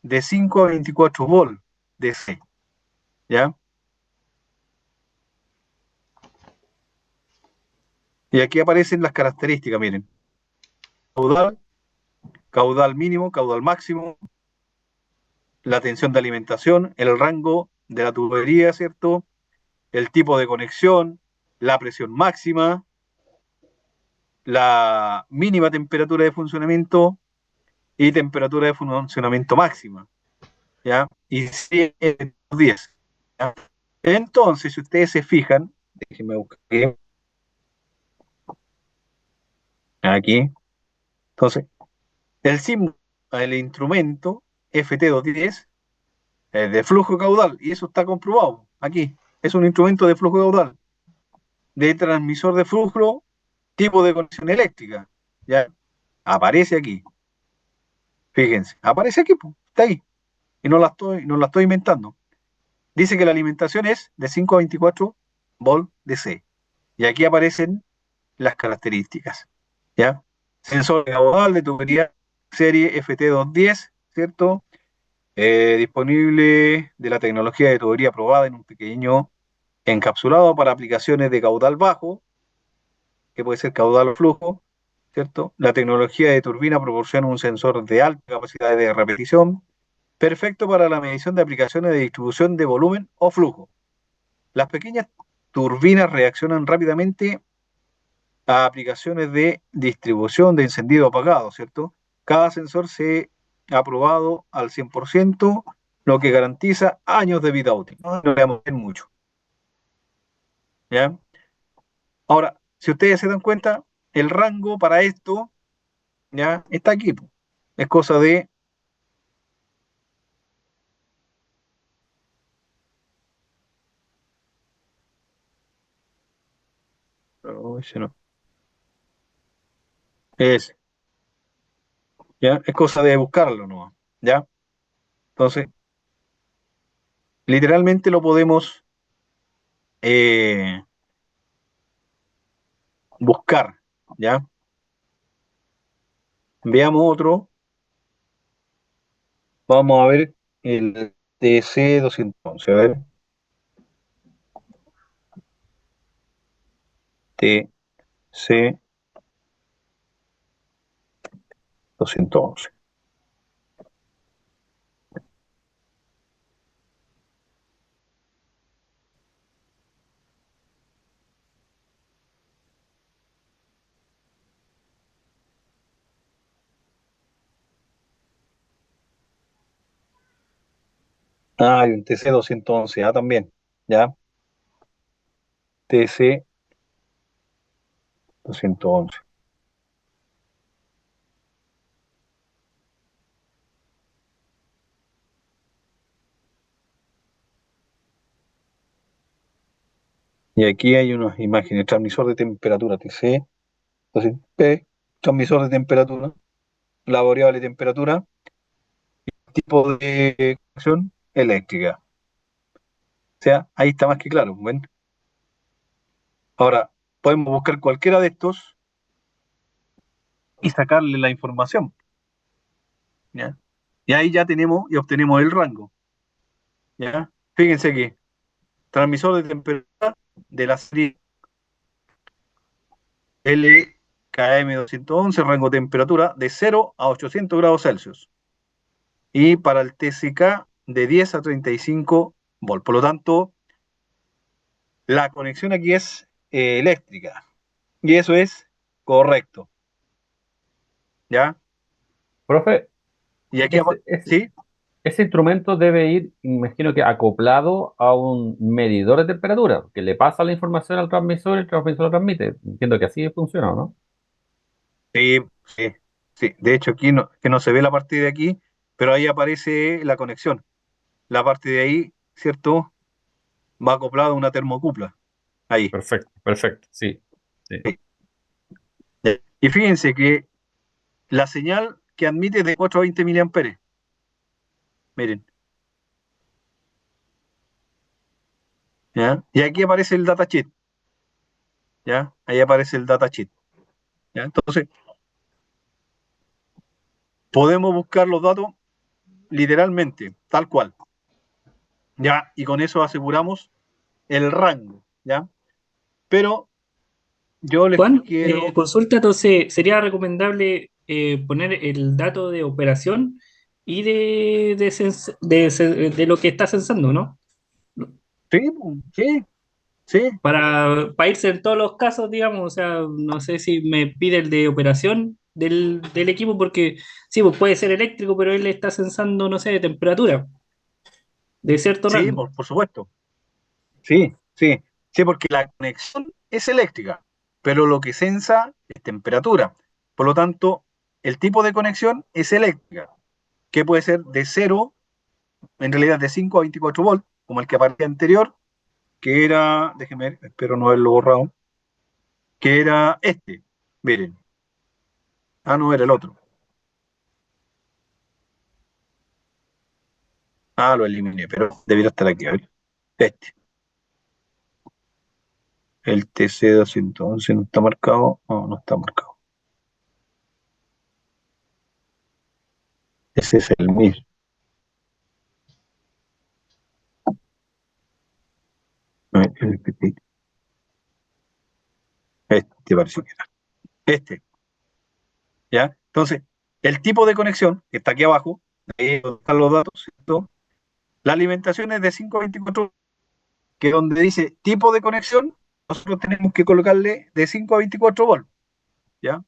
de 5 a 24 volt DC, ¿ya? Y aquí aparecen las características, miren. Caudal, caudal mínimo, caudal máximo, la tensión de alimentación, el rango de la tubería, ¿cierto? El tipo de conexión, la presión máxima, la mínima temperatura de funcionamiento y temperatura de funcionamiento máxima, ¿ya? Y 10, ¿ya? Entonces, si ustedes se fijan, déjenme buscar aquí. Entonces, el símbolo del instrumento FT210 es de flujo caudal, y eso está comprobado aquí. Es un instrumento de flujo caudal, de transmisor de flujo, tipo de conexión eléctrica. Ya aparece aquí. Fíjense, aparece aquí, pues, está ahí. Y no la estoy inventando. Dice que la alimentación es de 5 a 24 volt DC. Y aquí aparecen las características, ¿ya? Sensor caudal de tubería serie FT210, ¿cierto? Disponible de la tecnología de tubería probada en un pequeño encapsulado para aplicaciones de caudal bajo, que puede ser caudal o flujo, ¿cierto? La tecnología de turbina proporciona un sensor de alta capacidad de repetición, perfecto para la medición de aplicaciones de distribución de volumen o flujo. Las pequeñas turbinas reaccionan rápidamente a aplicaciones de distribución de encendido apagado, ¿cierto? Cada sensor se ha aprobado al 100%, lo que garantiza años de vida útil. No le vamos a decir mucho. ¿Ya? Ahora, si ustedes se dan cuenta, el rango para esto ya está aquí. Es cosa de... Oh, ese no. Es, ¿ya? Es cosa de buscarlo, ¿no? ¿Ya? Entonces, literalmente lo podemos buscar, ¿ya? Veamos otro. Vamos a ver el TC211. A ver. TC211. Ah, hay un TC211. Ah, también. ¿Ya? TC211. Y aquí hay unas imágenes. Transmisor de temperatura. TC200P. Transmisor de temperatura. La variable temperatura. Tipo de conexión eléctrica. O sea, ahí está más que claro. ¿Ven? Ahora, podemos buscar cualquiera de estos y sacarle la información. ¿Ya? Y ahí ya tenemos y obtenemos el rango. ¿Ya? Fíjense aquí, transmisor de temperatura de la serie LKM211, rango de temperatura de 0 a 800 grados Celsius. Y para el TCK de 10 a 35 volt. Por lo tanto, la conexión aquí es eléctrica. Y eso es correcto. ¿Ya? Profe, Y aquí, ¿sí? ese instrumento debe ir, imagino que acoplado a un medidor de temperatura, que le pasa la información al transmisor y el transmisor lo transmite. Entiendo que así funciona, ¿no? Sí, sí, sí. De hecho, aquí no, que no se ve la parte de aquí, pero ahí aparece la conexión. La parte de ahí, ¿cierto? Va acoplada a una termocupla. Ahí. Perfecto, perfecto, sí. Sí. Y fíjense que la señal que admite es de 4 a 20 miliamperes. Miren. ¿Ya? Y aquí aparece el datasheet. ¿Ya? Ahí aparece el datasheet. ¿Ya? Entonces, podemos buscar los datos literalmente, tal cual. ¿Ya? Y con eso aseguramos el rango. ¿Ya? Pero yo les Juan, quiero... consulta, entonces, ¿sería recomendable poner el dato de operación y de lo que está censando, ¿no? Sí, sí, sí. Para irse en todos los casos, digamos, o sea, no sé si me pide el de operación del equipo, porque sí, pues puede ser eléctrico, pero él está censando, no sé, de temperatura, de cierto Sí, rango. por supuesto. Sí, sí, sí, porque la conexión es eléctrica, pero lo que sensa es temperatura. Por lo tanto, el tipo de conexión es eléctrica, que puede ser de 0, en realidad de 5 a 24 volts, como el que aparecía anterior, que era, déjeme ver, espero no haberlo borrado, que era este. Miren. Ah, no, era el otro. Ah, lo eliminé, pero debiera estar aquí, a ver. Este. El TC211 no está marcado. No, no está marcado. Ese es el mismo. Este parece que era. Este, ¿ya? Entonces, el tipo de conexión, que está aquí abajo, ahí donde están los datos, ¿cierto? La alimentación es de 524, que donde dice tipo de conexión, nosotros tenemos que colocarle de 5 a 24 volts, ¿ya?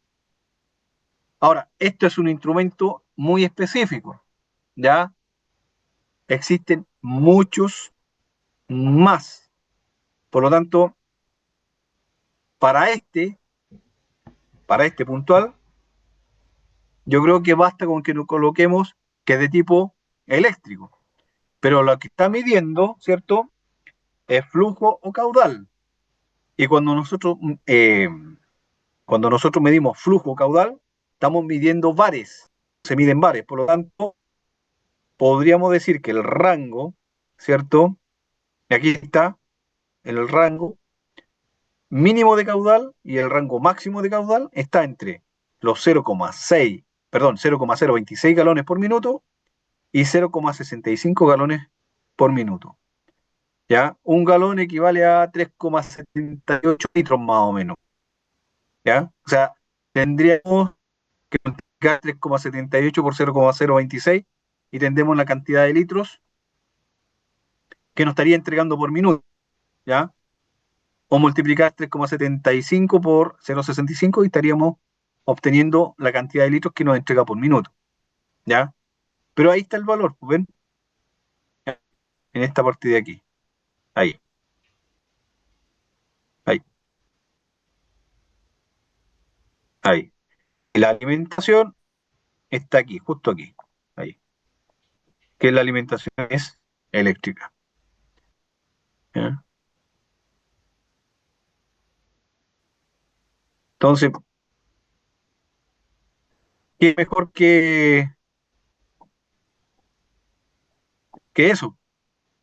Ahora, esto es un instrumento muy específico, ¿ya? Existen muchos más. Por lo tanto, para este puntual, yo creo que basta con que nos coloquemos que es de tipo eléctrico. Pero lo que está midiendo, ¿cierto? Es flujo o caudal. Y cuando nosotros medimos flujo o caudal, estamos midiendo bares. Se miden bares. Por lo tanto, podríamos decir que el rango, ¿cierto? Y aquí está el rango mínimo de caudal y el rango máximo de caudal está entre los 0,026 galones por minuto y 0,65 galones por minuto. ¿Ya? Un galón equivale a 3,78 litros más o menos. ¿Ya? O sea, tendríamos que multiplicar 3,78 por 0,026 y tendremos la cantidad de litros que nos estaría entregando por minuto. ¿Ya? O multiplicar 3,75 por 0,65 y estaríamos obteniendo la cantidad de litros que nos entrega por minuto. ¿Ya? Pero ahí está el valor, ¿ven? En esta parte de aquí. Ahí. Ahí. Ahí. Y la alimentación está aquí, justo aquí. Ahí. Que la alimentación es eléctrica. ¿Ya? Entonces, ¿qué mejor que eso?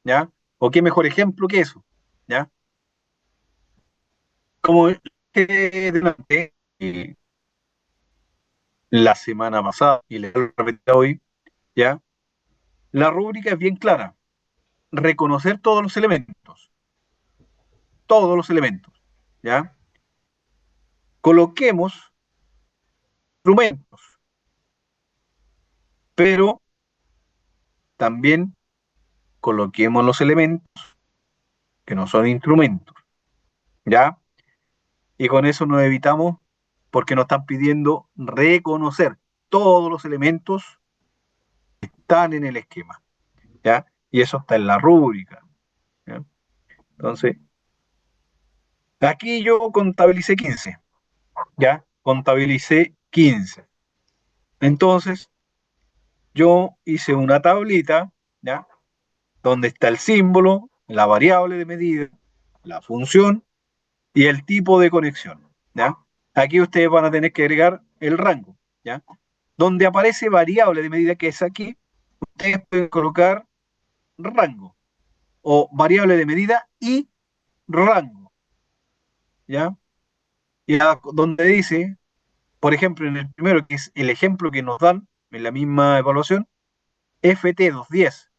¿Ya? ¿O qué mejor ejemplo que eso? ¿Ya? Como delante, la semana pasada, y le repito hoy, ¿ya? La rúbrica es bien clara. Reconocer todos los elementos, ¿ya? Coloquemos instrumentos, pero también coloquemos los elementos que no son instrumentos, ¿ya? Y con eso nos evitamos, porque nos están pidiendo reconocer todos los elementos que están en el esquema, ¿ya? Y eso está en la rúbrica, ¿ya? Entonces, aquí yo contabilicé 15, ¿ya? Contabilicé 15. Entonces, yo hice una tablita, ¿ya? Donde está el símbolo, la variable de medida, la función y el tipo de conexión, ¿ya? Aquí ustedes van a tener que agregar el rango, ¿ya? Donde aparece variable de medida, que es aquí, ustedes pueden colocar rango o variable de medida y rango, ¿ya? Y donde dice, por ejemplo, en el primero, que es el ejemplo que nos dan en la misma evaluación, FT210.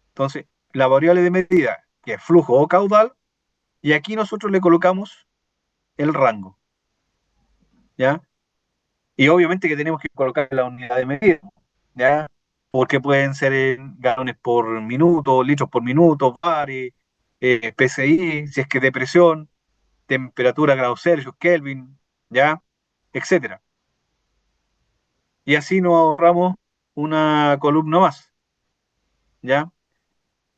Entonces, la variable de medida, que es flujo o caudal, y aquí nosotros le colocamos el rango, ¿ya? Y obviamente que tenemos que colocar la unidad de medida, ¿ya? Porque pueden ser en galones por minuto, litros por minuto, bares, PSI, si es que de presión, temperatura, grados Celsius, Kelvin, ¿ya? Etcétera. Y así nos ahorramos una columna más, ¿ya?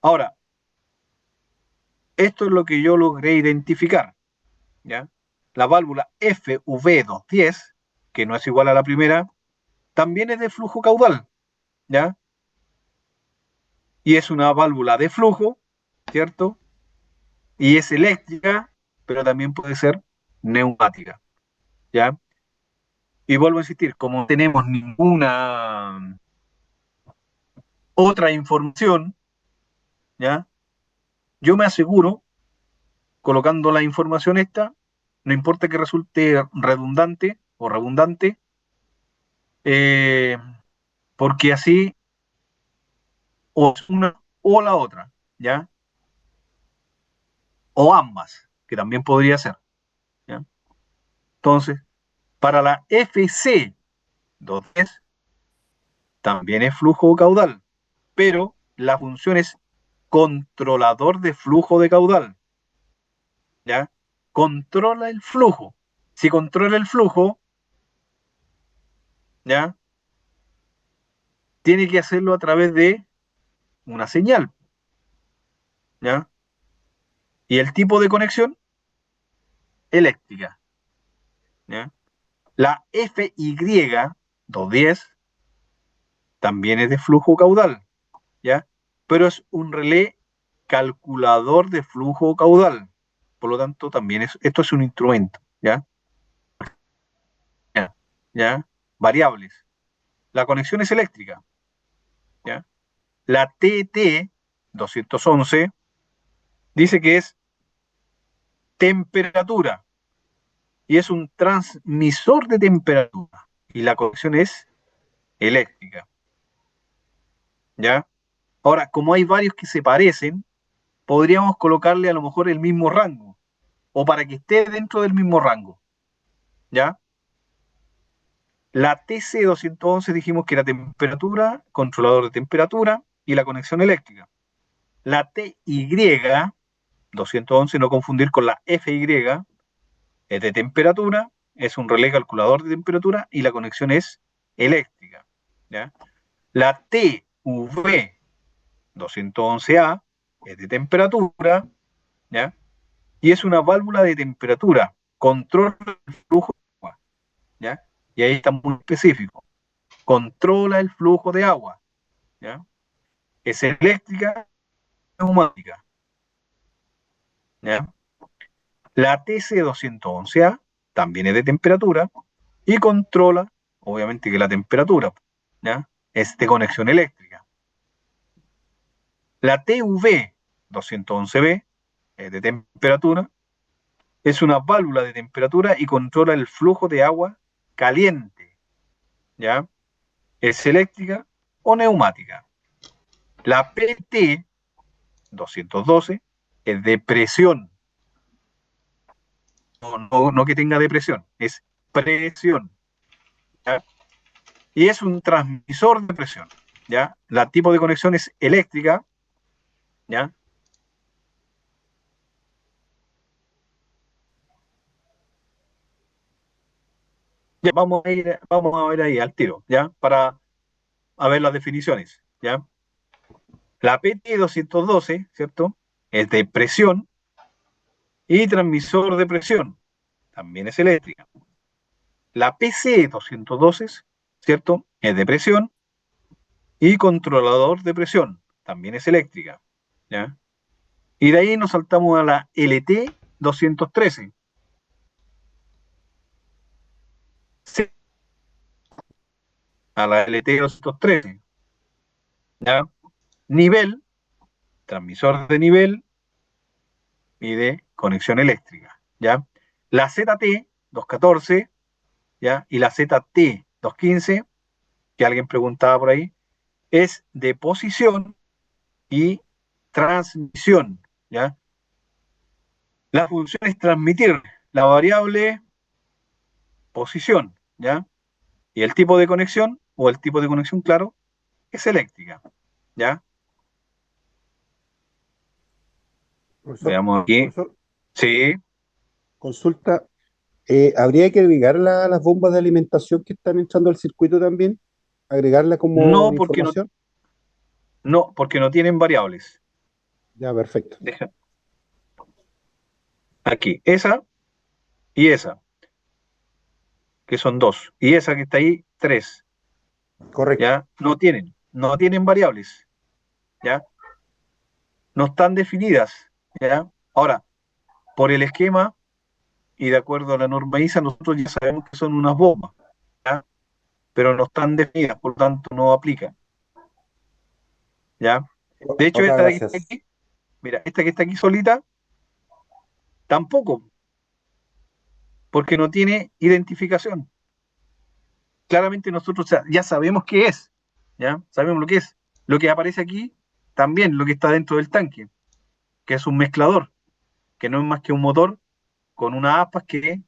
Ahora, esto es lo que yo logré identificar, ¿ya? La válvula FV210, que no es igual a la primera, también es de flujo caudal, ¿ya? Y es una válvula de flujo, ¿cierto? Y es eléctrica, pero también puede ser neumática, ¿ya? Y vuelvo a insistir, como no tenemos ninguna otra información, ¿ya? Yo me aseguro, colocando la información esta, no importa que resulte redundante o redundante, eh, porque así o es una o la otra, ¿ya? O ambas, que también podría ser, ¿ya? Entonces, para la FC 210 también es flujo caudal, pero la función es controlador de flujo de caudal, ¿ya? controla el flujo. Si controla el flujo, ¿ya? Tiene que hacerlo a través de una señal, ¿ya? Y el tipo de conexión, eléctrica, ¿ya? La FY210 también es de flujo caudal, ¿ya? Pero es un relé calculador de flujo caudal. Por lo tanto, también esto es un instrumento, ¿ya? ¿Ya? Variables. La conexión es eléctrica, ¿ya? La TT211 dice que es temperatura y es un transmisor de temperatura y la conexión es eléctrica, ¿ya? Ahora, como hay varios que se parecen, podríamos colocarle a lo mejor el mismo rango o para que esté dentro del mismo rango, ¿ya? La TC211 dijimos que era temperatura, controlador de temperatura y la conexión eléctrica. La TY211, no confundir con la FY, es de temperatura, es un relé calculador de temperatura y la conexión es eléctrica, ¿ya? La TV211A es de temperatura, ¿ya? Y es una válvula de temperatura, controla el flujo de agua, ¿ya? Y ahí está muy específico. Controla el flujo de agua, ¿ya? Es eléctrica, neumática, ¿ya? La TC211A también es de temperatura y controla, obviamente, que la temperatura, ¿ya? Es de conexión eléctrica. La TV211B es de temperatura, es una válvula de temperatura y controla el flujo de agua caliente, ¿ya? Es eléctrica o neumática. La PT212 es de presión, no que tenga depresión, es presión, ¿ya? Y es un transmisor de presión, ¿ya? La tipo de conexión es eléctrica, ¿ya? Ya, vamos a ver ahí al tiro, ¿ya? Para a ver las definiciones, ¿ya? La PT212, ¿cierto? Es de presión y transmisor de presión, también es eléctrica. La PC212, ¿cierto? Es de presión y controlador de presión, también es eléctrica, ¿ya? Y de ahí nos saltamos a la LT213. A la LT213, ¿ya? Nivel, transmisor de nivel y de conexión eléctrica, ¿ya? La ZT214, ¿ya? Y la ZT215, que alguien preguntaba por ahí, es de posición y transmisión, ¿ya? La función es transmitir la variable posición, ¿ya? Y el tipo de conexión, o el tipo de conexión, claro, es eléctrica, ¿ya? Profesor, Veamos aquí. profesor, Sí, consulta, ¿habría que agregar las bombas de alimentación que están entrando al circuito también? ¿Agregarla como no porque información? porque no tienen variables. Ya, perfecto. Deja aquí, esa y esa, que son dos, y esa que está ahí, tres, Correcto. ¿ya? No tienen variables, ¿ya? No están definidas, ¿ya? Ahora, por el esquema y de acuerdo a la norma ISA, nosotros ya sabemos que son unas bombas, ¿ya? Pero no están definidas, por lo tanto no aplican, ¿ya? De hecho, Otra, esta de que está gracias. aquí, mira, esta que está aquí solita, tampoco, porque no tiene identificación. Claramente nosotros ya sabemos qué es, ¿ya? Sabemos lo que es. Lo que aparece aquí, también lo que está dentro del tanque, que es un mezclador, que no es más que un motor con unas aspas que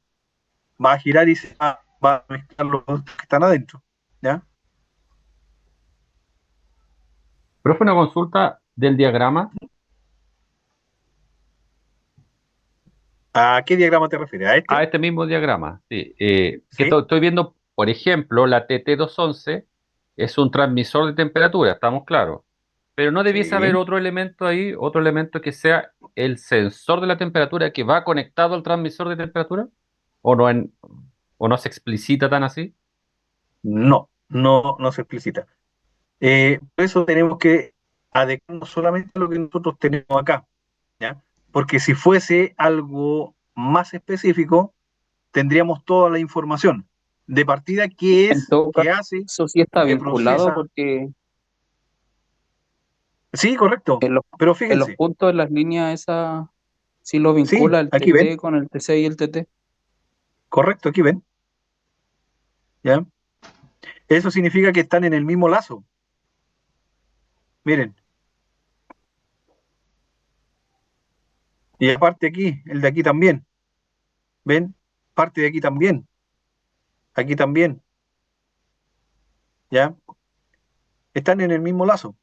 va a girar y va a mezclar los productos que están adentro, ¿ya? Profe, una consulta del diagrama. ¿A qué diagrama te refieres? ¿A este? A este mismo diagrama, sí. Sí. Estoy viendo, por ejemplo, la TT211 es un transmisor de temperatura, estamos claros. Pero no debiese Sí. haber otro elemento ahí, otro elemento que sea el sensor de la temperatura que va conectado al transmisor de temperatura, o no, o no se explicita tan así. No se explicita. Por eso tenemos que adecuarnos solamente a lo que nosotros tenemos acá, ¿ya? Porque si fuese algo más específico, tendríamos toda la información de partida, qué En es, todo qué hace, caso, sí está qué vinculado procesa. porque Sí, correcto. en los, Pero en los fíjense, puntos de las líneas esa sí lo sí, vincula el aquí ven, TT con el TC y el TT. correcto, aquí ven, ¿ya? Eso significa que están en el mismo lazo. Miren, y aparte aquí, el de aquí también, ¿ven? Parte de aquí también, ¿ya? Están en el mismo lazo,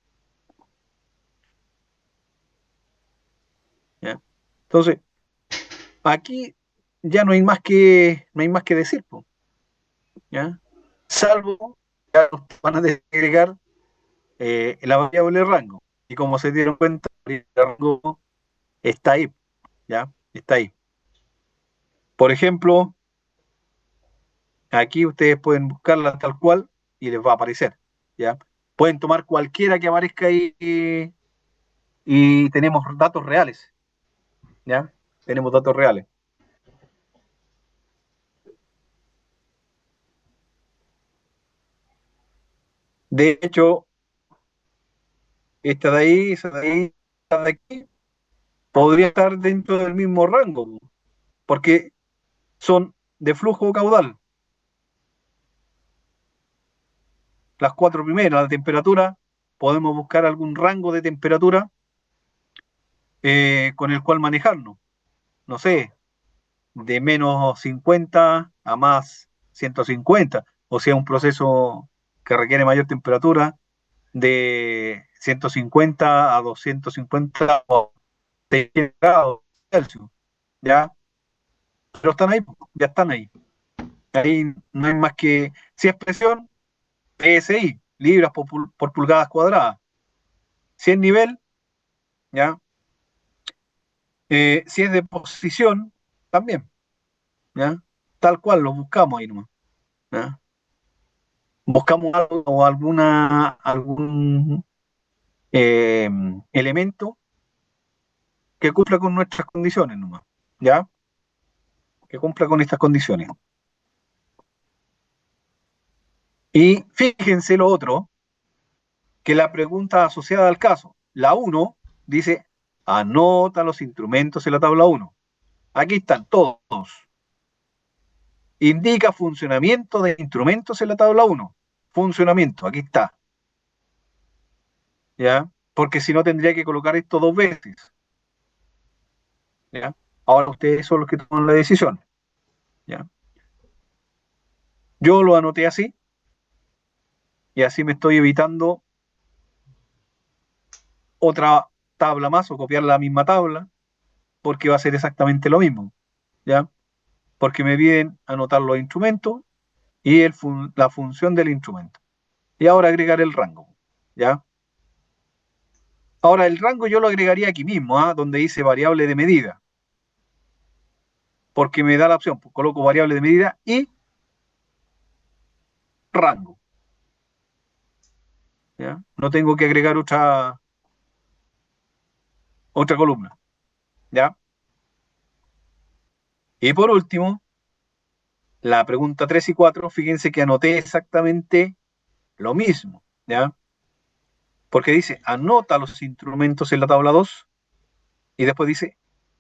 ¿ya? Entonces, aquí ya no hay más que decir, po, ¿ya? Salvo que van a agregar la variable rango. Y como se dieron cuenta, el rango está ahí, ¿ya? Está ahí. Por ejemplo, aquí ustedes pueden buscarla tal cual y les va a aparecer, ¿ya? Pueden tomar cualquiera que aparezca ahí y tenemos datos reales, ¿ya? Tenemos datos reales. De hecho, esta de ahí, esa de ahí, esta de aquí, podría estar dentro del mismo rango, porque son de flujo caudal. Las cuatro primeras, la temperatura, podemos buscar algún rango de temperatura con el cual manejarnos. No sé, de menos 50 a más 150, o sea, un proceso que requiere mayor temperatura de 150 a 250 o 600 grados Celsius, ¿ya? Pero están ahí, ya están ahí. Ahí no hay más que, si es presión, PSI, libras por pulgadas cuadradas. Si es nivel, ¿ya? Si es de posición, también, ¿ya? Tal cual, lo buscamos ahí nomás, ¿ya? Buscamos algo o algún eh, elemento que cumpla con nuestras condiciones nomás, ¿ya? Que cumpla con estas condiciones. Y fíjense lo otro, que la pregunta asociada al caso, la 1, dice, anota los instrumentos en la tabla 1. Aquí están todos. Indica funcionamiento de instrumentos en la tabla 1. Funcionamiento, aquí está. ¿Ya? Porque si no tendría que colocar esto dos veces. ¿Ya? Ahora ustedes son los que toman la decisión. ¿Ya? Yo lo anoté así y así me estoy evitando otra tabla más o copiar la misma tabla porque va a ser exactamente lo mismo. ¿Ya? Porque me piden anotar los instrumentos y la función del instrumento. Y ahora agregar el rango. ¿Ya? Ahora el rango yo lo agregaría aquí mismo, ¿ah? Donde dice variable de medida. Porque me da la opción, pues coloco variable de medida y rango. ¿Ya? No tengo que agregar otra columna. ¿Ya? Y por último, la pregunta 3 y 4, fíjense que anoté exactamente lo mismo. ¿Ya? Porque dice, anota los instrumentos en la tabla 2 y después dice,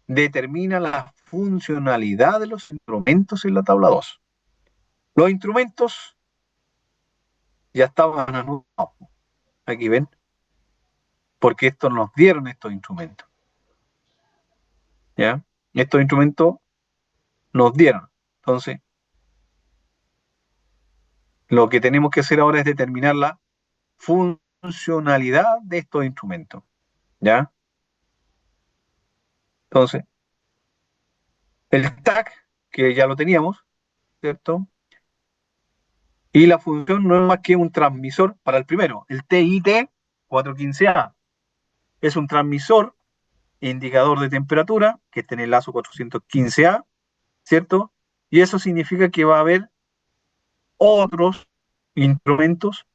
determina la funcionalidad de los instrumentos en la tabla 2. Los instrumentos ya estaban anotados. Aquí ven, porque estos nos dieron estos instrumentos. ¿Ya? Estos instrumentos nos dieron. Entonces, lo que tenemos que hacer ahora es determinar la funcionalidad de estos instrumentos. ¿Ya? Entonces, el tag, que ya lo teníamos, ¿cierto? Y la función no es más que un transmisor para el primero, el TIT 415A. Es un transmisor indicador de temperatura que está en el lazo 415A, ¿cierto? Y eso significa que va a haber otros instrumentos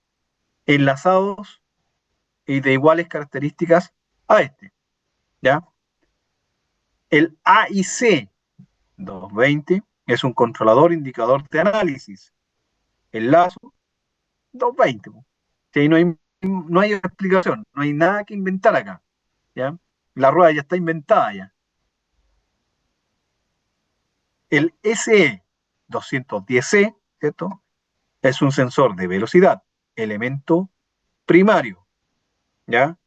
enlazados y de iguales características a este, ¿ya? El AIC 220 es un controlador indicador de análisis. El lazo 220. Sí, no hay explicación, no hay nada que inventar acá, ¿ya? La rueda ya está inventada ya. El SE 210C, ¿cierto? Es un sensor de velocidad, elemento primario, ¿ya?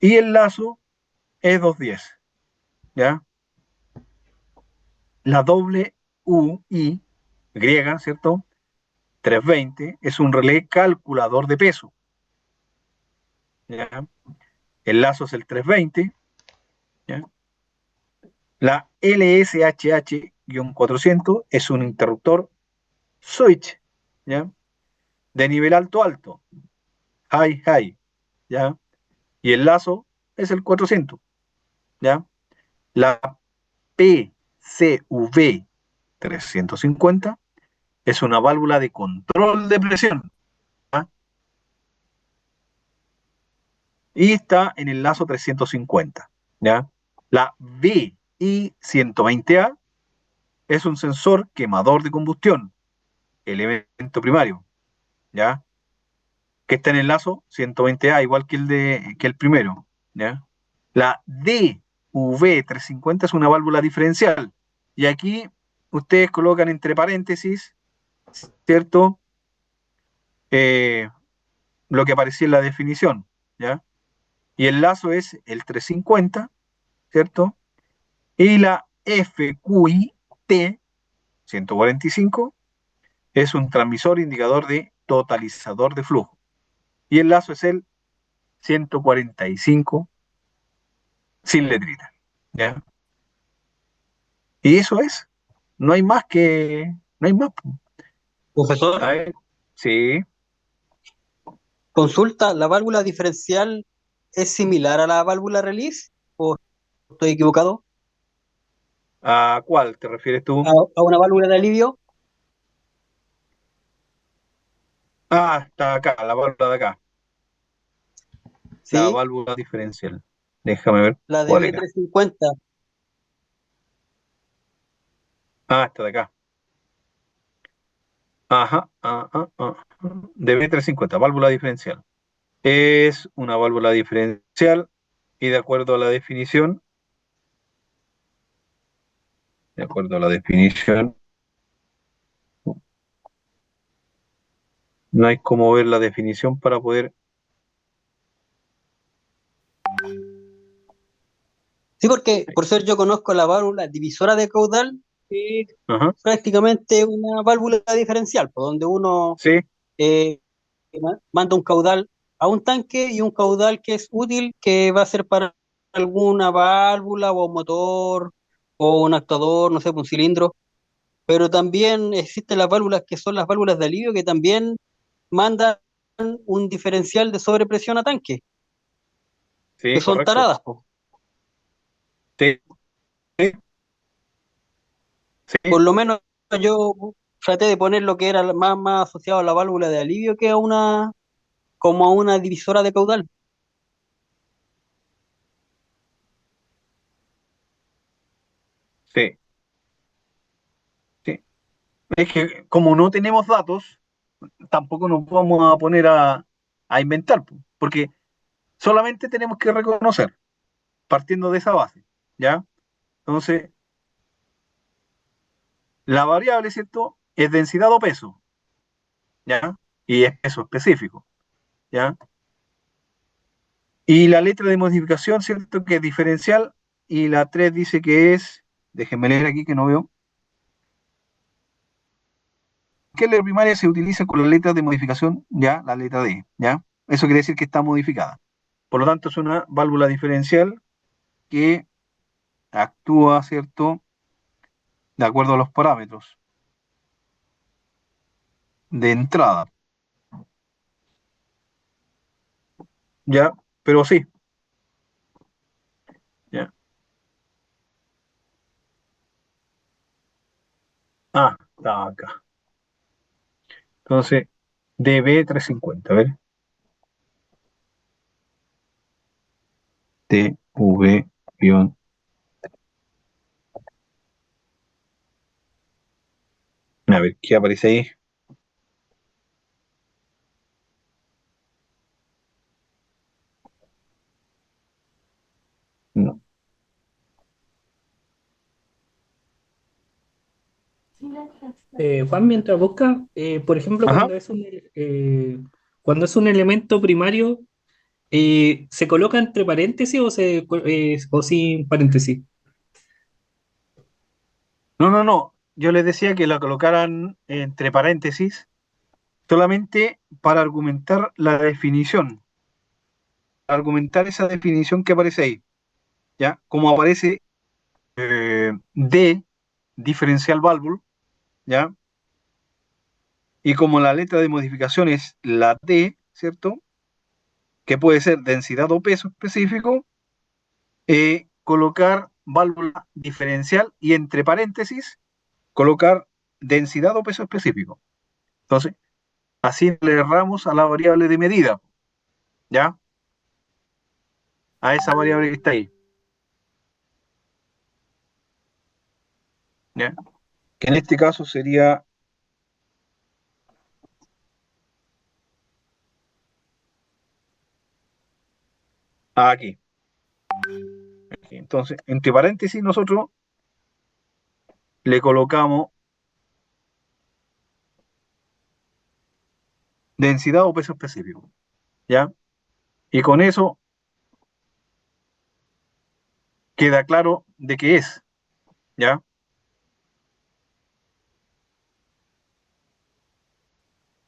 Y el lazo es 210, ¿ya? La WI griega, ¿cierto? 320 es un relé calculador de peso, ¿ya? El lazo es el 320, ¿ya? La LSHH-400 es un interruptor switch, ¿ya? De nivel alto-alto, high-high, ¿ya? Y el lazo es el 400, ¿ya? La PCV 350 es una válvula de control de presión, ¿ya? Y está en el lazo 350, ¿ya? La VI 120A es un sensor quemador de combustión, elemento primario, ¿ya? Que está en el lazo 120A, igual que el primero, ¿ya? La DV350 es una válvula diferencial, y aquí ustedes colocan entre paréntesis, ¿cierto? Lo que aparecía en la definición, ¿ya? Y el lazo es el 350, ¿cierto? Y la FQI-T 145 es un transmisor indicador de totalizador de flujo. Y el lazo es el 145 sin letrita, ¿ya? Y eso es. No hay más que. No hay más. Profesor, A ver, sí. consulta, ¿la válvula diferencial es similar a la válvula release? ¿O estoy equivocado? ¿A cuál te refieres tú? ¿A una válvula de alivio? Ah, está acá, la válvula de acá. La Sí, válvula diferencial. Déjame ver la cuál era. DB350. Ah, esta de acá. Ajá, DB350, válvula diferencial. Es una válvula diferencial y de acuerdo a la definición, no hay cómo ver la definición para poder. Sí, porque por ser yo conozco la válvula divisora de caudal, que es Ajá, prácticamente una válvula diferencial, por donde uno sí, eh, manda un caudal a un tanque y un caudal que es útil, que va a ser para alguna válvula o un motor o un actuador, no sé, un cilindro. Pero también existen las válvulas que son las válvulas de alivio que también mandan un diferencial de sobrepresión a tanque, que sí, son correcto. taradas, po. Sí, sí, sí, Por lo menos yo traté de poner lo que era más asociado a la válvula de alivio que a una, como a una divisora de caudal. sí, sí. Es que como no tenemos datos, tampoco nos vamos a poner a inventar, porque solamente tenemos que reconocer, partiendo de esa base, ¿ya? Entonces, la variable, ¿cierto? Es densidad o peso, ¿ya? Y es peso específico, ¿ya? Y la letra de modificación, ¿cierto? Que es diferencial, y la 3 dice que es, déjenme leer aquí que no veo, que la primaria se utiliza con la letra de modificación, ya, la letra D, ¿ya? Eso quiere decir que está modificada. Por lo tanto, es una válvula diferencial que actúa, ¿cierto? De acuerdo a los parámetros de entrada. Ya, pero sí. Ya. Ah, está acá. Entonces, DB350, a ver. TV-. A ver, ¿qué aparece ahí? No. Juan, mientras busca, por ejemplo, Ajá. cuando es un elemento primario, ¿se coloca entre paréntesis o sin paréntesis? No, no, no. Yo les decía que la colocaran entre paréntesis solamente para argumentar la definición. Argumentar esa definición que aparece ahí. ¿Ya? Como aparece D, diferencial válvula, ¿ya? Y como la letra de modificación es la D, ¿cierto? Que puede ser densidad o peso específico, colocar válvula diferencial y entre paréntesis colocar densidad o peso específico. Entonces, así le erramos a la variable de medida, ¿ya? A esa variable que está ahí, ¿ya? Que en este caso sería aquí. Entonces, entre paréntesis nosotros le colocamos densidad o peso específico, ¿ya? Y con eso queda claro de qué es, ¿ya?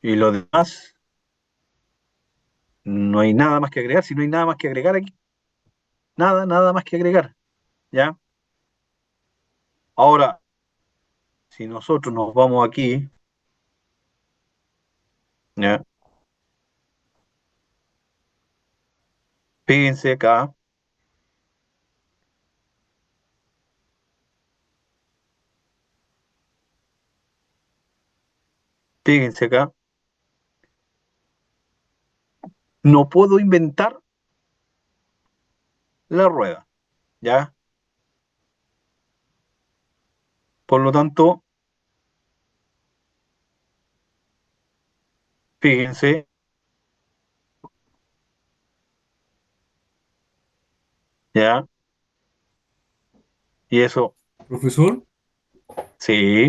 Y lo demás, no hay nada más que agregar. Si no hay nada más que agregar aquí, nada más que agregar, ¿ya? Ahora, si nosotros nos vamos aquí, ¿ya? Fíjense acá, fíjense acá, no puedo inventar la rueda, ¿ya? Por lo tanto, fíjense, ¿ya? Y eso, Profesor, sí,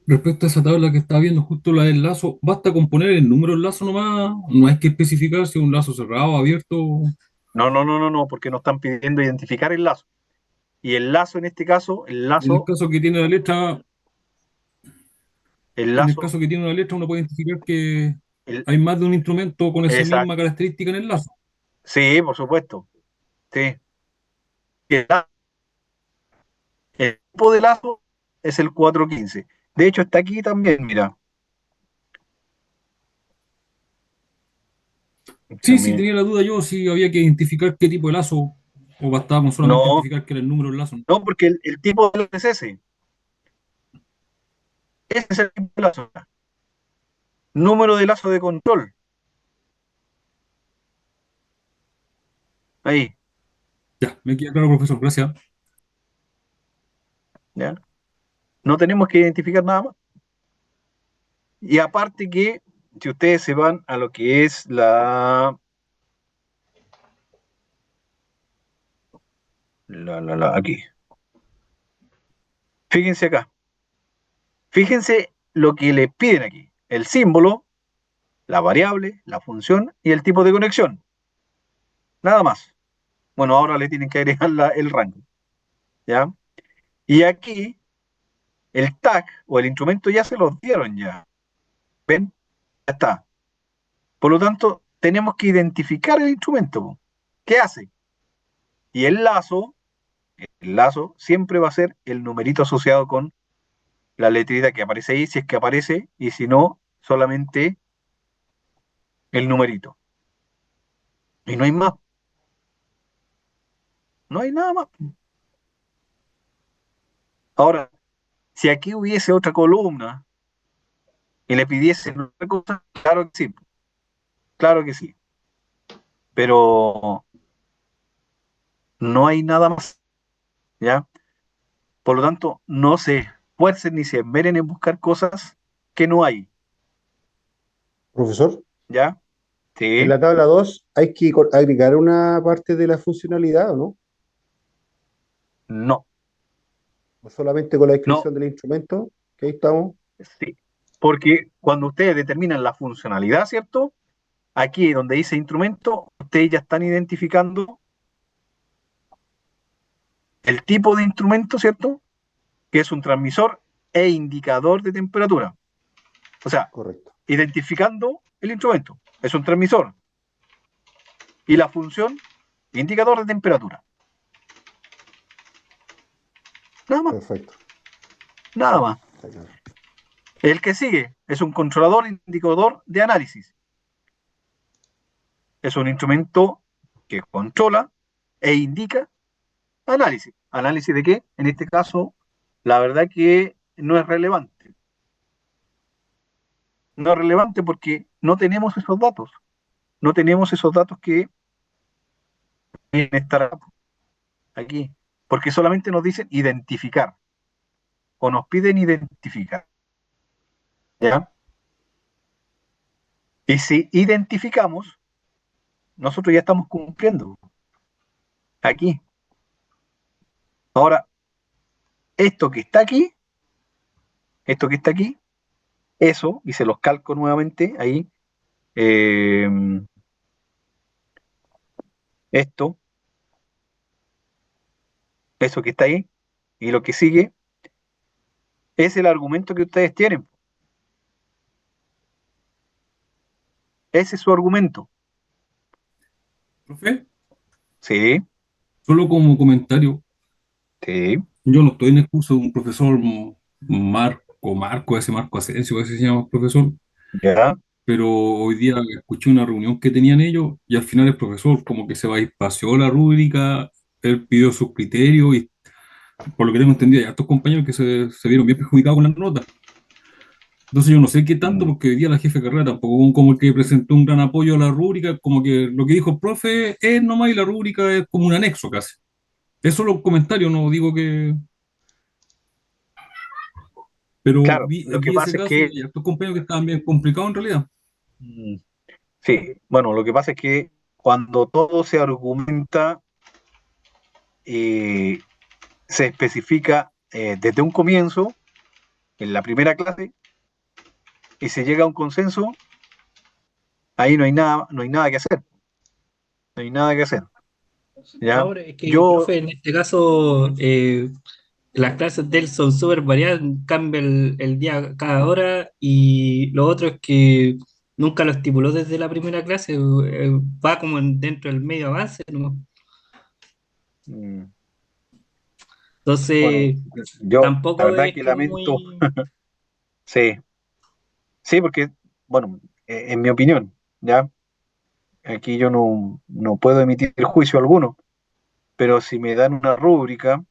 respecto a esa tabla que está viendo, justo la del lazo, basta con poner el número del lazo nomás, no hay que especificar si es un lazo cerrado, abierto. no, porque nos están pidiendo identificar el lazo. Y el lazo en este caso, En el caso que tiene la letra, el en el lazo, caso que tiene una letra, uno puede identificar que el, hay más de un instrumento con esa misma exacto, característica en el lazo. sí, por supuesto, sí. El tipo de lazo es el 415. De hecho, está aquí también, mira. Sí, sí, También. tenía la duda yo si había que identificar qué tipo de lazo o bastaba con solamente No, identificar que era el número del lazo. no, porque el tipo de lazo es ese. Ese es el tipo de lazo. Número de lazo de control. Ahí, Ya, me queda claro, profesor, gracias. ¿ya? No tenemos que identificar nada más. Y aparte que, si ustedes se van a lo que es aquí. Fíjense acá. Fíjense lo que le piden aquí. El símbolo, la variable, la función y el tipo de conexión. Nada más. Bueno, ahora le tienen que agregar el rango, ¿ya? Y aquí el tag o el instrumento ya se los dieron ya. ¿Ven? Ya está. Por lo tanto, tenemos que identificar el instrumento. ¿Qué hace? Y el lazo el lazo siempre va a ser el numerito asociado con la letrita que aparece ahí, si es que aparece, y si no, solamente el numerito. Y no hay más, no hay nada más. Ahora, si aquí hubiese otra columna y le pidiesen otra cosa, claro que sí, pero no hay nada más, ¿ya? Por lo tanto, no se esfuercen ni se esmeren en buscar cosas que no hay, Profesor, ¿ya? en Sí, la tabla 2 hay que agregar una parte de la funcionalidad, ¿o no? no, O solamente con la no, descripción del instrumento, que ahí estamos. sí. Porque cuando ustedes determinan la funcionalidad, ¿cierto? Aquí donde dice instrumento, ustedes ya están identificando el tipo de instrumento, ¿cierto? Que es un transmisor e indicador de temperatura. O sea, Correcto. identificando el instrumento. Es un transmisor. Y la función, indicador de temperatura. Nada más, Perfecto. nada más. Está claro. El que sigue es un controlador indicador de análisis. Es un instrumento que controla e indica análisis. ¿Análisis de qué? En este caso, la verdad que no es relevante. No es relevante porque no tenemos esos datos. No tenemos esos datos que deben estar aquí. Porque solamente nos dicen identificar o nos piden identificar. ¿Ya? Y si identificamos, nosotros ya estamos cumpliendo aquí. Ahora, esto que está aquí, esto que está aquí, eso, y se los calco nuevamente ahí, eh, esto, eso que está ahí, y lo que sigue, es el argumento que ustedes tienen. Ese es su argumento. Profe, Sí, solo como comentario, sí, yo no estoy en el curso de un profesor ese Marco Asensio, ese se llama profesor, ya. pero hoy día escuché una reunión que tenían ellos y al final el profesor como que se espació la rúbrica, él pidió sus criterios y por lo que tengo entendido hay estos compañeros que se vieron bien perjudicados con las notas. Entonces yo no sé qué tanto, Mm, porque hoy día la jefe de carrera tampoco como el que presentó un gran apoyo a la rúbrica, como que lo que dijo el profe es nomás y la rúbrica es como un anexo casi. Es solo un comentario, no digo que... Pero claro, lo que vi ese pasa es caso que, y hay estos compañeros que estaban bien complicados en realidad. mm, sí, bueno, lo que pasa es que cuando todo se argumenta, eh, se especifica desde un comienzo, en la primera clase, y se llega a un consenso, ahí no hay nada que hacer, no hay nada que hacer, ¿ya? Ahora es que, Yo, profe, en este caso, las clases de él son súper variadas, cambia el día cada hora y lo otro es que nunca lo estipuló desde la primera clase, va como dentro del medio avance, ¿no? mm, bueno, Entonces, yo, la tampoco verdad es que como lamento, muy... sí, sí, porque, bueno, en mi opinión, ¿ya? Aquí yo no puedo emitir juicio alguno, pero si me dan una rúbrica,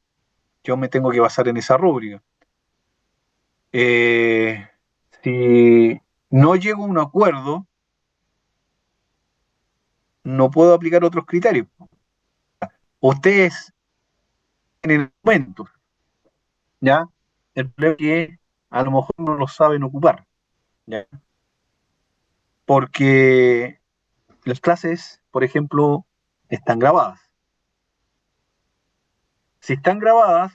yo me tengo que basar en esa rúbrica. Eh, si no llego a un acuerdo, no puedo aplicar otros criterios. Ustedes en el momento, ¿ya? El problema es que a lo mejor no lo saben ocupar, ¿ya? Porque las clases, por ejemplo, están grabadas. Si están grabadas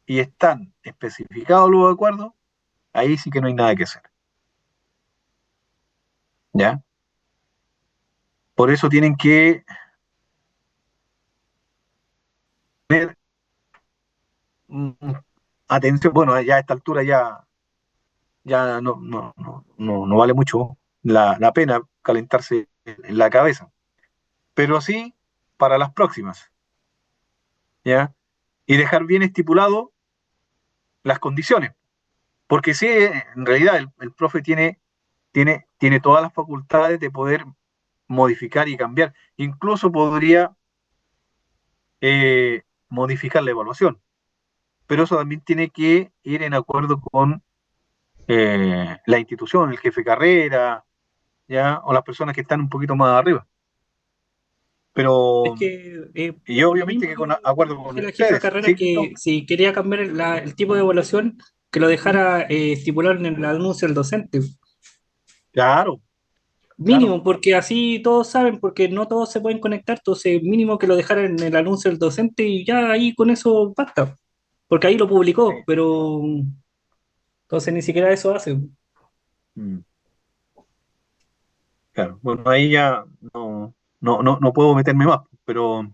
y están especificados los acuerdos, ahí sí que no hay nada que hacer, ¿ya? Por eso tienen que tener atención. Bueno, ya a esta altura ya no vale mucho la pena calentarse en la cabeza, pero sí para las próximas, ¿ya? Y dejar bien estipulado las condiciones. Porque sí, en realidad el profe tiene todas las facultades de poder modificar y cambiar. Incluso podría modificar la evaluación. Pero eso también tiene que ir en acuerdo con la institución, el jefe de carrera, ¿ya? O las personas que están un poquito más arriba. Es Pero, que y por lo obviamente mismo que con acuerdo con dije a la jefa de ustedes, carrera ¿sí? que No, si quería cambiar el tipo de evaluación, que lo dejara estipulado en el anuncio del docente. claro, claro, Mínimo, porque así todos saben, porque no todos se pueden conectar, entonces mínimo que lo dejara en el anuncio del docente y ya ahí con eso basta. Porque ahí lo sí. publicó, pero entonces ni siquiera eso hace. Mm, claro. Bueno, ahí ya no puedo meterme más, pero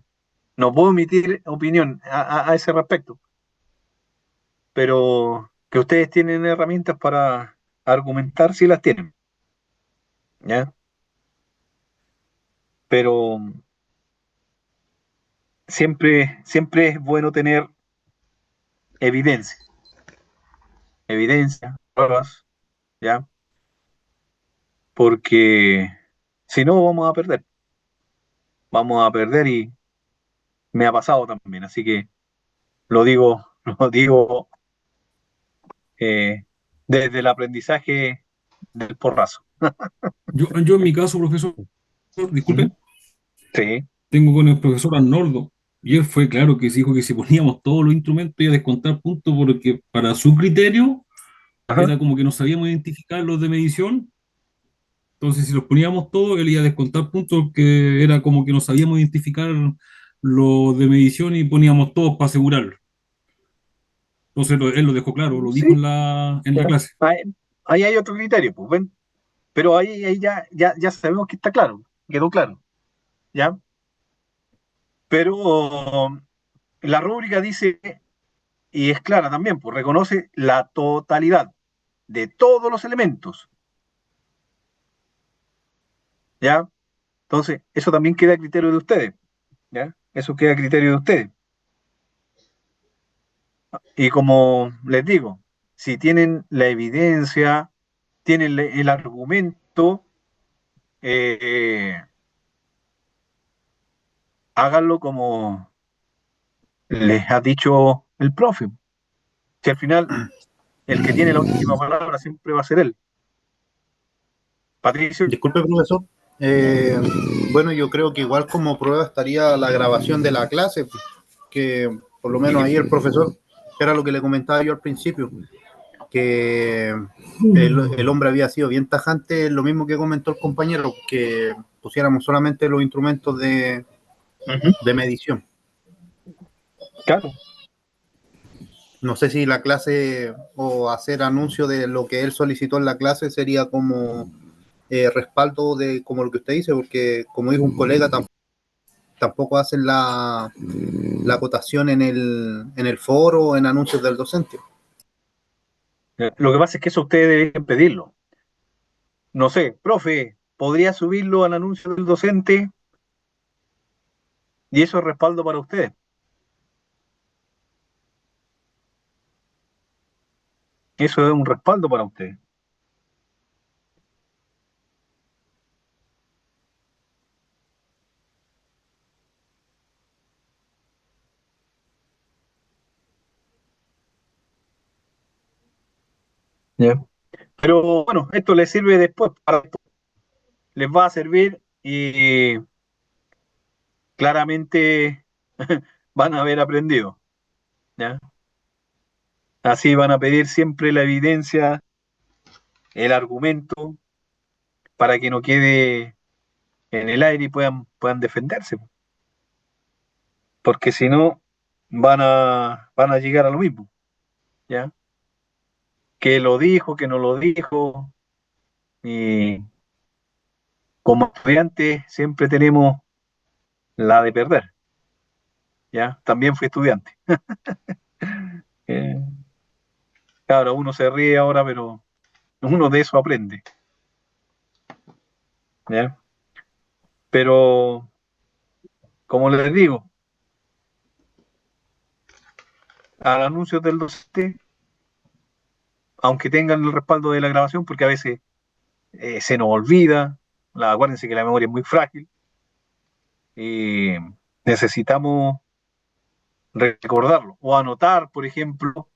no puedo emitir opinión a ese respecto. Pero que ustedes tienen herramientas para argumentar, sí las tienen, ¿ya? Pero siempre es bueno tener evidencia, pruebas, ¿ya? Porque si no vamos a perder y me ha pasado también, así que lo digo, lo digo desde el aprendizaje del porrazo. Yo en mi caso, profesor, Ujú. disculpe, Sí, tengo con el profesor Arnoldo, y él fue claro que dijo que si poníamos todos los instrumentos iba a descontar puntos porque para su criterio ajá, era como que no sabíamos identificar los de medición, entonces si los poníamos todos él iba a descontar puntos que era como que no sabíamos identificar los de medición y poníamos todos para asegurarlo. Entonces él lo dejó claro, lo dijo sí, en la clase. ahí, ahí hay otro criterio, pues ven, pero ahí ya sabemos que está claro, quedó claro, ¿ya? Pero la rúbrica dice, y es clara también, pues reconoce la totalidad de todos los elementos, ¿ya? Entonces, eso también queda a criterio de ustedes, ¿ya? Eso queda a criterio de ustedes. Y como les digo, si tienen la evidencia, tienen el argumento, eh, háganlo como les ha dicho el profe. Si al final el que tiene la última palabra siempre va a ser él. Patricio, Disculpe, profesor. Eh, bueno, yo creo que igual como prueba estaría la grabación de la clase, que por lo menos ahí el profesor, que era lo que le comentaba yo al principio, que el hombre había sido bien tajante, lo mismo que comentó el compañero, que pusiéramos solamente los instrumentos ujú, de medición. claro, No sé si la clase o hacer anuncio de lo que él solicitó en la clase sería como respaldo de como lo que usted dice, porque como dijo un colega, tampoco hacen la acotación en el foro o en anuncios del docente. lo que pasa es que eso ustedes deben pedirlo. No sé, profe, ¿podría subirlo al anuncio del docente? Y eso es respaldo para ustedes. Eso es un respaldo para ustedes. ¿Ya? Pero bueno, esto les sirve después, les va a servir y claramente van a haber aprendido, ¿ya? Así van a pedir siempre la evidencia, el argumento, para que no quede en el aire y puedan defenderse, porque si no, van a llegar a lo mismo, ¿ya? Que lo dijo, que no lo dijo, y como estudiantes siempre tenemos la de perder, ¿ya? También fui estudiante. Eh, claro, uno se ríe ahora, pero uno de eso aprende, ¿ya? Pero, como les digo, al anuncio del docente, aunque tengan el respaldo de la grabación, porque a veces se nos olvida, acuérdense que la memoria es muy frágil, y necesitamos recordarlo, o anotar, por ejemplo,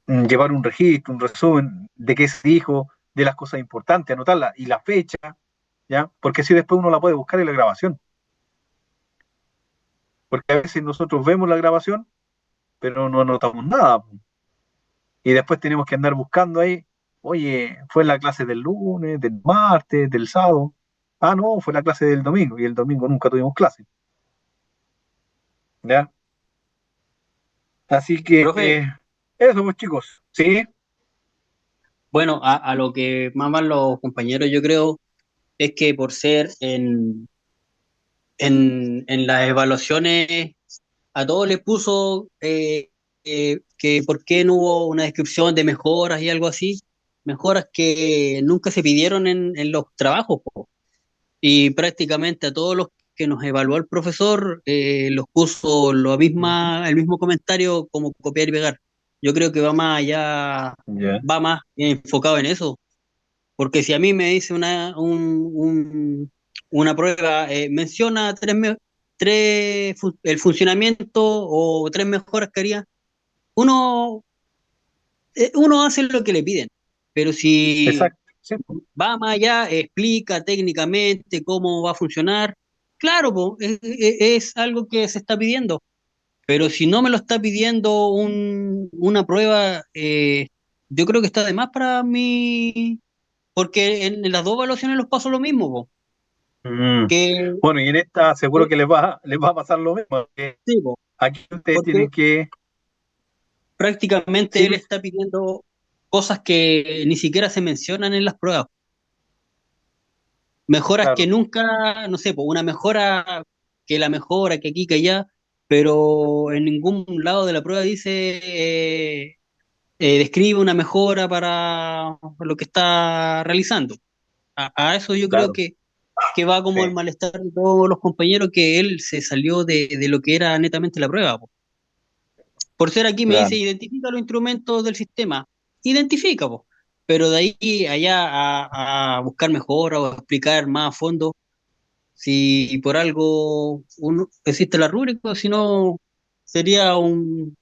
llevar un registro, un resumen de qué se dijo, de las cosas importantes, anotarla, y la fecha, ¿ya? Porque así después uno la puede buscar en la grabación. Porque a veces nosotros vemos la grabación, pero no anotamos nada. Y después tenemos que andar buscando ahí, oye, fue la clase del lunes, del martes, del sábado. Ah, no, fue la clase del domingo, y el domingo nunca tuvimos clase. ¿Ya? Así que Profe, eso, pues chicos, ¿sí? bueno, a lo que más van los compañeros, yo creo, es que por ser en las evaluaciones, a todos les puso que por qué no hubo una descripción de mejoras y algo así, mejoras que nunca se pidieron en los trabajos, po. Y prácticamente a todos los que nos evaluó el profesor los puso el mismo comentario como copiar y pegar. Yo creo que va más allá, Ya. va más enfocado en eso, porque si a mí me dice una prueba, menciona el funcionamiento o tres mejoras que haría, uno, uno hace lo que le piden, pero si Exacto. Sí. va más allá, explica técnicamente cómo va a funcionar, claro, po, es algo que se está pidiendo, pero si no me lo está pidiendo una prueba, yo creo que está de más para mí, porque en las dos evaluaciones los paso lo mismo, po, Mm. que Bueno, y en esta seguro que les va a pasar lo mismo. sí, po, Aquí ustedes porque tienen que... prácticamente Sí, él está pidiendo cosas que ni siquiera se mencionan en las pruebas. Mejoras que claro, nunca, no sé, pues una mejora que la mejora, que aquí, que allá, pero en ningún lado de la prueba dice, describe una mejora para lo que está realizando. A eso yo creo claro, que va como el sí, malestar de todos los compañeros, que él se salió de lo que era netamente la prueba, po. Por ser aquí me dice, claro. identifica los instrumentos del sistema. Identifica, po. Pero de ahí allá a buscar mejora o explicar más a fondo si por algo existe la rúbrica, si no sería a un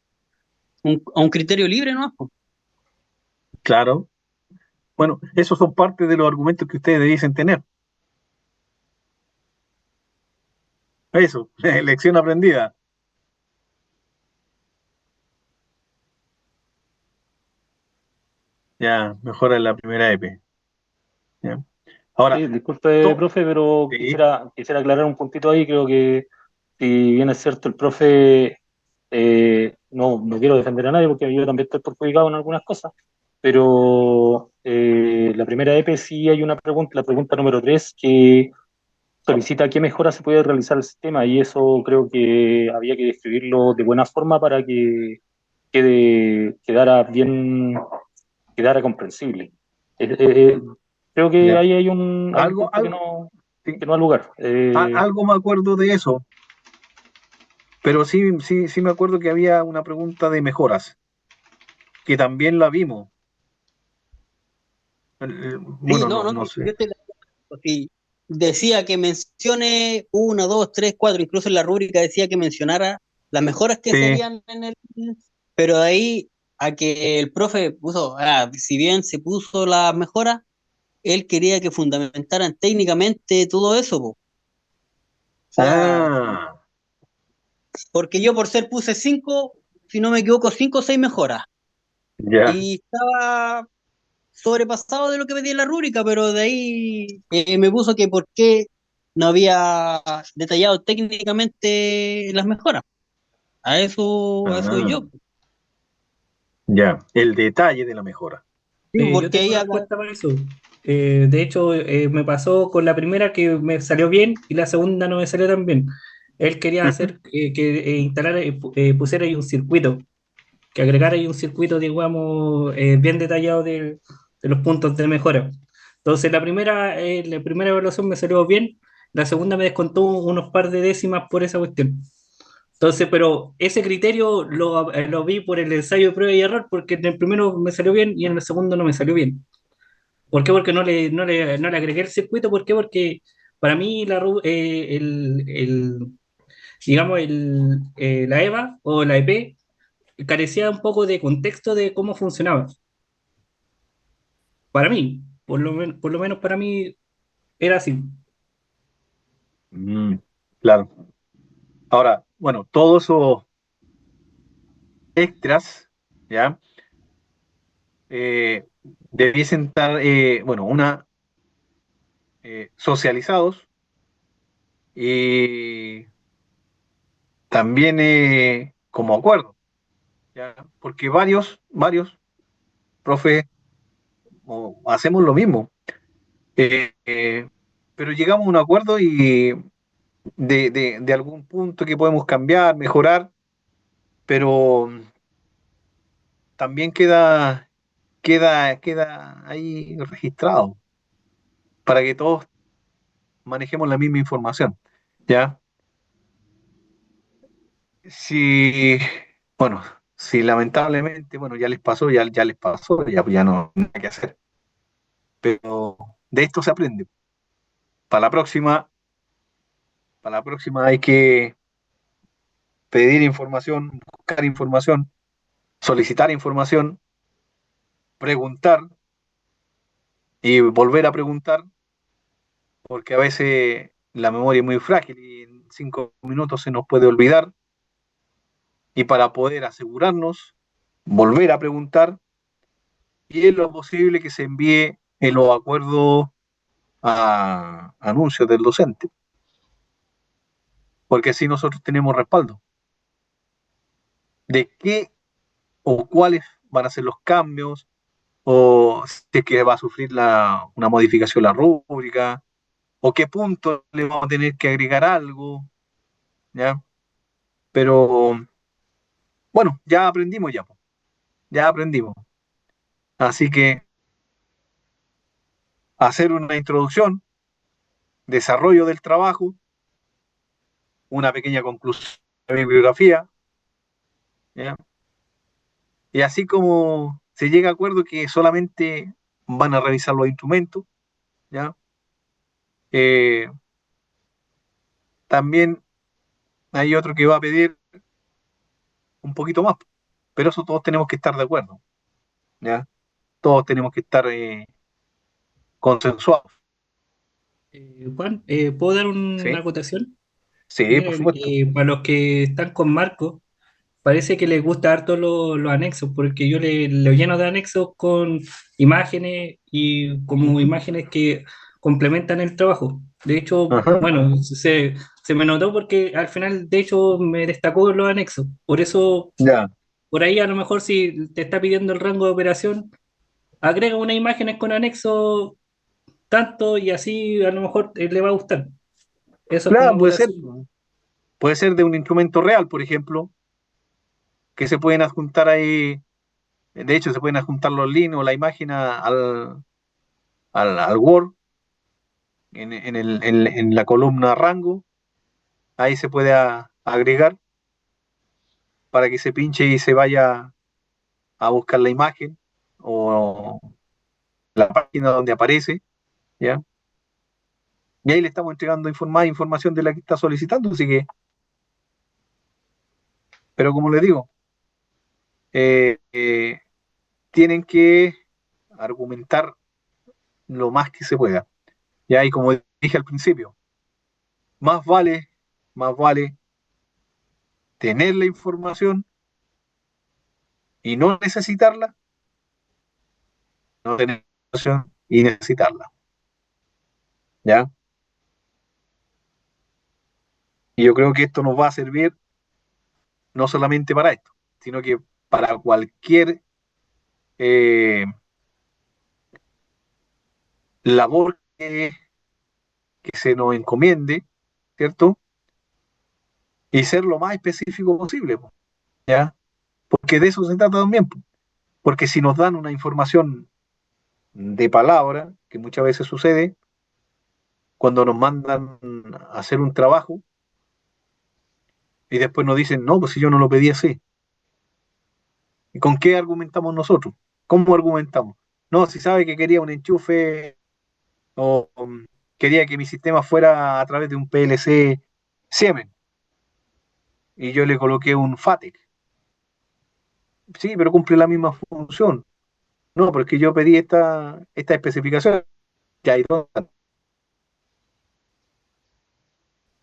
criterio libre, ¿no? Claro. Bueno, esos son parte de los argumentos que ustedes dicen tener. Eso, lección aprendida. Ya, mejora en la primera EP. Ya. Ahora, Sí, disculpe, to- profe, pero sí, quisiera aclarar un puntito ahí. Creo que si bien es cierto, el profe, no quiero defender a nadie porque yo también estoy perjudicado en algunas cosas, pero la primera EP sí hay una pregunta, la pregunta número 3, que solicita qué mejora se puede realizar al sistema, y eso creo que había que describirlo de buena forma para que quedara comprensible. Creo que ya. ahí hay un Algo, punto algo, sí, que no ha lugar. algo me acuerdo de eso, pero sí, sí, sí me acuerdo que había una pregunta de mejoras, que también la vimos. Sí, Bueno, no, no, no, no yo sé. estoy de acuerdo. Sí, decía que mencione una, dos, tres, cuatro, incluso en la rúbrica decía que mencionara las mejoras que se Sí. harían en el, pero de ahí a que el profe puso, si bien se puso las mejoras, él quería que fundamentaran técnicamente todo eso, po. O sea, Ah, porque yo por ser puse cinco, si no me equivoco, cinco o seis mejoras. ya. Y estaba sobrepasado de lo que pedía en la rúbrica, pero de ahí me puso que por qué no había detallado técnicamente las mejoras. A eso Ah, yo. ya. El detalle de la mejora. Sí, Yo porque tengo ahí respuesta para eso. De hecho, me pasó con la primera que me salió bien y la segunda no me salió tan bien. Él quería Ujú. hacer que instalara, pusiera ahí un circuito, que agregara ahí un circuito, digamos, bien detallado de los puntos de mejora. Entonces, la primera evaluación me salió bien, la segunda me descontó unos par de décimas por esa cuestión. Entonces, pero ese criterio lo vi por el ensayo de prueba y error, porque en el primero me salió bien y en el segundo no me salió bien. ¿Por qué? Porque no le agregué el circuito. ¿Por qué? Porque para mí digamos, la EVA o la EP carecía un poco de contexto de cómo funcionaba. Para mí, por lo menos para mí era así. Mm, claro. Ahora, bueno, todos esos extras, ¿ya? Eh, debiesen estar, bueno, socializados y también como acuerdo, ¿ya? Porque varios profes hacemos lo mismo, eh, eh, pero llegamos a un acuerdo y de algún punto que podemos cambiar, mejorar, pero también queda ahí registrado para que todos manejemos la misma información, ¿ya? Si, bueno, si lamentablemente, bueno, ya les pasó, ya no hay nada que hacer, pero de esto se aprende. Para la próxima, para la próxima hay que pedir información, buscar información, solicitar información, preguntar y volver a preguntar, porque a veces la memoria es muy frágil y en 5 minutos se nos puede olvidar, y para poder asegurarnos, volver a preguntar y es lo posible que se envíe en los acuerdos a anuncios del docente, porque así nosotros tenemos respaldo de qué o cuáles van a ser los cambios, o si es que va a sufrir una modificación la rúbrica, o qué punto le vamos a tener que agregar algo, ¿ya? Pero bueno, ya aprendimos ya, ya aprendimos. Así que hacer una introducción, desarrollo del trabajo, una pequeña conclusión de bibliografía, ¿ya? Y así como se llega a acuerdo que solamente van a revisar los instrumentos, ¿ya? Eh, también hay otro que va a pedir un poquito más, pero eso todos tenemos que estar de acuerdo, ¿ya? Todos tenemos que estar consensuados, Juan, ¿puedo dar una ¿sí? acotación? Sí, por Miren, supuesto. para los que están con Marco, parece que les gusta harto los anexos, porque yo lo lleno de anexos con imágenes y como Ujú. imágenes que complementan el trabajo. De hecho, Ajá. bueno, se me notó porque al final, de hecho, me destacó los anexos. Por eso, Ya, por ahí a lo mejor si te está pidiendo el rango de operación, agrega unas imágenes con anexo tanto y así a lo mejor le va a gustar. Eso es como claro, acotación. puede ser de un instrumento real, por ejemplo, que se pueden adjuntar ahí, de hecho se pueden adjuntar los links o la imagen al Word en la columna rango, ahí se puede agregar para que se pinche y se vaya a buscar la imagen o la página donde aparece, ¿ya? Y ahí le estamos entregando más información de la que está solicitando, así que, pero como le digo, eh, eh, tienen que argumentar lo más que se pueda, ¿ya? Y como dije al principio, más vale, más vale tener la información y no necesitarla, no tener la información y necesitarla, ¿ya? Y yo creo que esto nos va a servir no solamente para esto, sino que para cualquier eh, labor que se nos encomiende, ¿cierto? Y ser lo más específico posible, ¿ya? Porque de eso se trata también, porque si nos dan una información de palabra, que muchas veces sucede, cuando nos mandan a hacer un trabajo, Y después nos dicen, no, pues si yo no lo pedí así. ¿Y con qué argumentamos nosotros? ¿Cómo argumentamos? No, si sabe que quería un enchufe o quería que mi sistema fuera a través de un PLC Siemens y yo le coloqué un FATEC. Sí, pero cumple la misma función. No, porque yo pedí esta especificación. Ya, y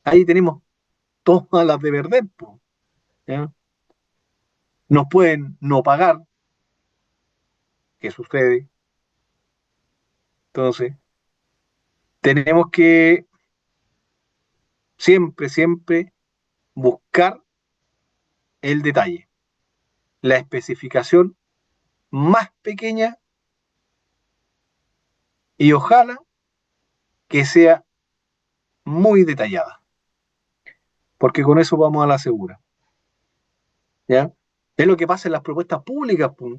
ahí tenemos todas las de Verdet, po, ¿ya? Nos pueden no pagar, ¿qué sucede? Entonces, tenemos que siempre buscar el detalle, la especificación más pequeña y ojalá que sea muy detallada, porque con eso vamos a la segura, ¿ya? Es lo que pasa en las propuestas públicas, po.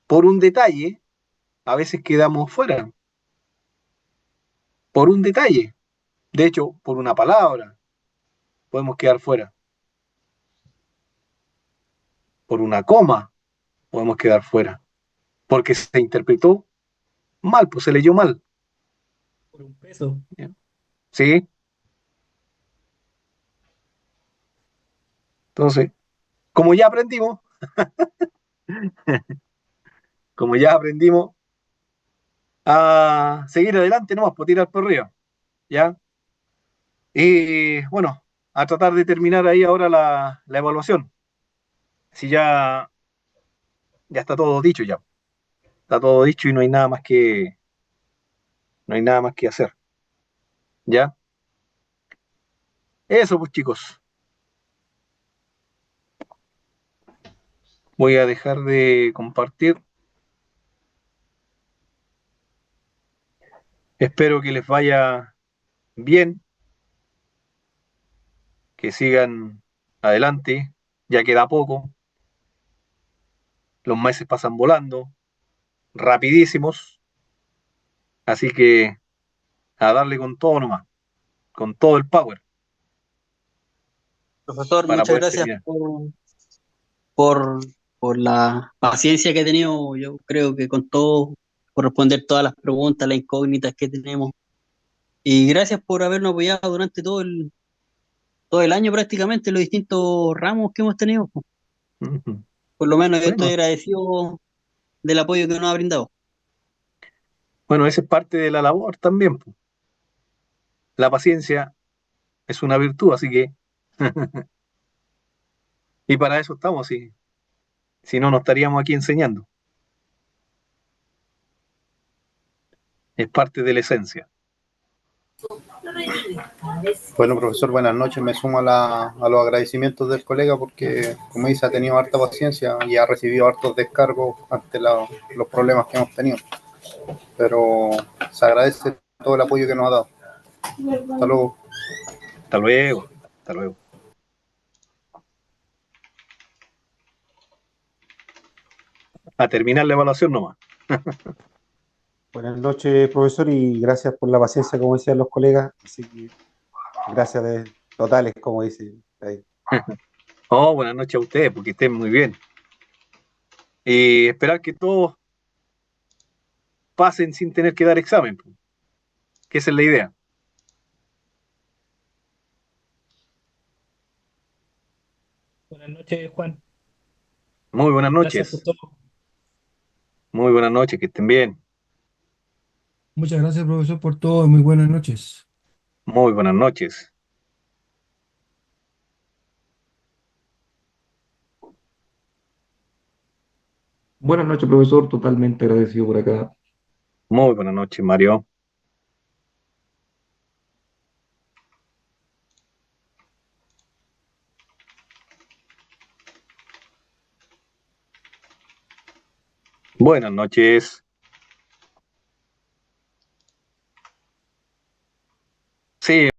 Por un detalle, a veces quedamos fuera, por un detalle. De hecho, por una palabra podemos quedar fuera, por una coma podemos quedar fuera, porque se interpretó mal, pues se leyó mal, Por un peso. ¿ya? ¿Sí? Entonces, como ya aprendimos, como ya aprendimos a seguir adelante, nomás por tirar por arriba, ¿ya? Y bueno, a tratar de terminar ahí ahora la evaluación. Si ya está todo dicho ya. Está todo dicho y no hay nada más que hacer. ¿Ya? Eso pues chicos. Voy a dejar de compartir. Espero que les vaya bien, que sigan adelante. Ya queda poco. Los meses pasan volando, rapidísimos. Así que a darle con todo nomás, con todo el power Profesor, para muchas poder gracias terminar. por, por la paciencia que he tenido. Yo creo que con todo, por responder todas las preguntas, las incógnitas que tenemos. Y gracias por habernos apoyado durante todo el año prácticamente, los distintos ramos que hemos tenido. Ujú. Por lo menos yo estoy Bueno, agradecido del apoyo que nos ha brindado. bueno, esa es parte de la labor también, po. La paciencia es una virtud, así que, y para eso estamos, si no, no estaríamos aquí enseñando. Es parte de la esencia. Bueno, profesor, buenas noches. Me sumo a los agradecimientos del colega porque, como dice, ha tenido harta paciencia y ha recibido hartos descargos ante los problemas que hemos tenido. Pero se agradece todo el apoyo que nos ha dado. Hasta luego. Hasta luego, hasta luego. A terminar la evaluación nomás. Buenas noches, profesor, y gracias por la paciencia, como decían los colegas. Así que gracias totales, como dicen ahí. Oh, buenas noches a ustedes, porque estén muy bien. Y esperar que todos pasen sin tener que dar examen, po, que esa es la idea. Buenas noches, Juan. Muy buenas Gracias por noches. todo. Muy buenas noches, que estén bien. Muchas gracias, profesor, por todo. Muy buenas noches. Muy buenas noches. Buenas noches, profesor. Totalmente agradecido por acá. Muy buenas noches, Mario. Buenas noches. Sí.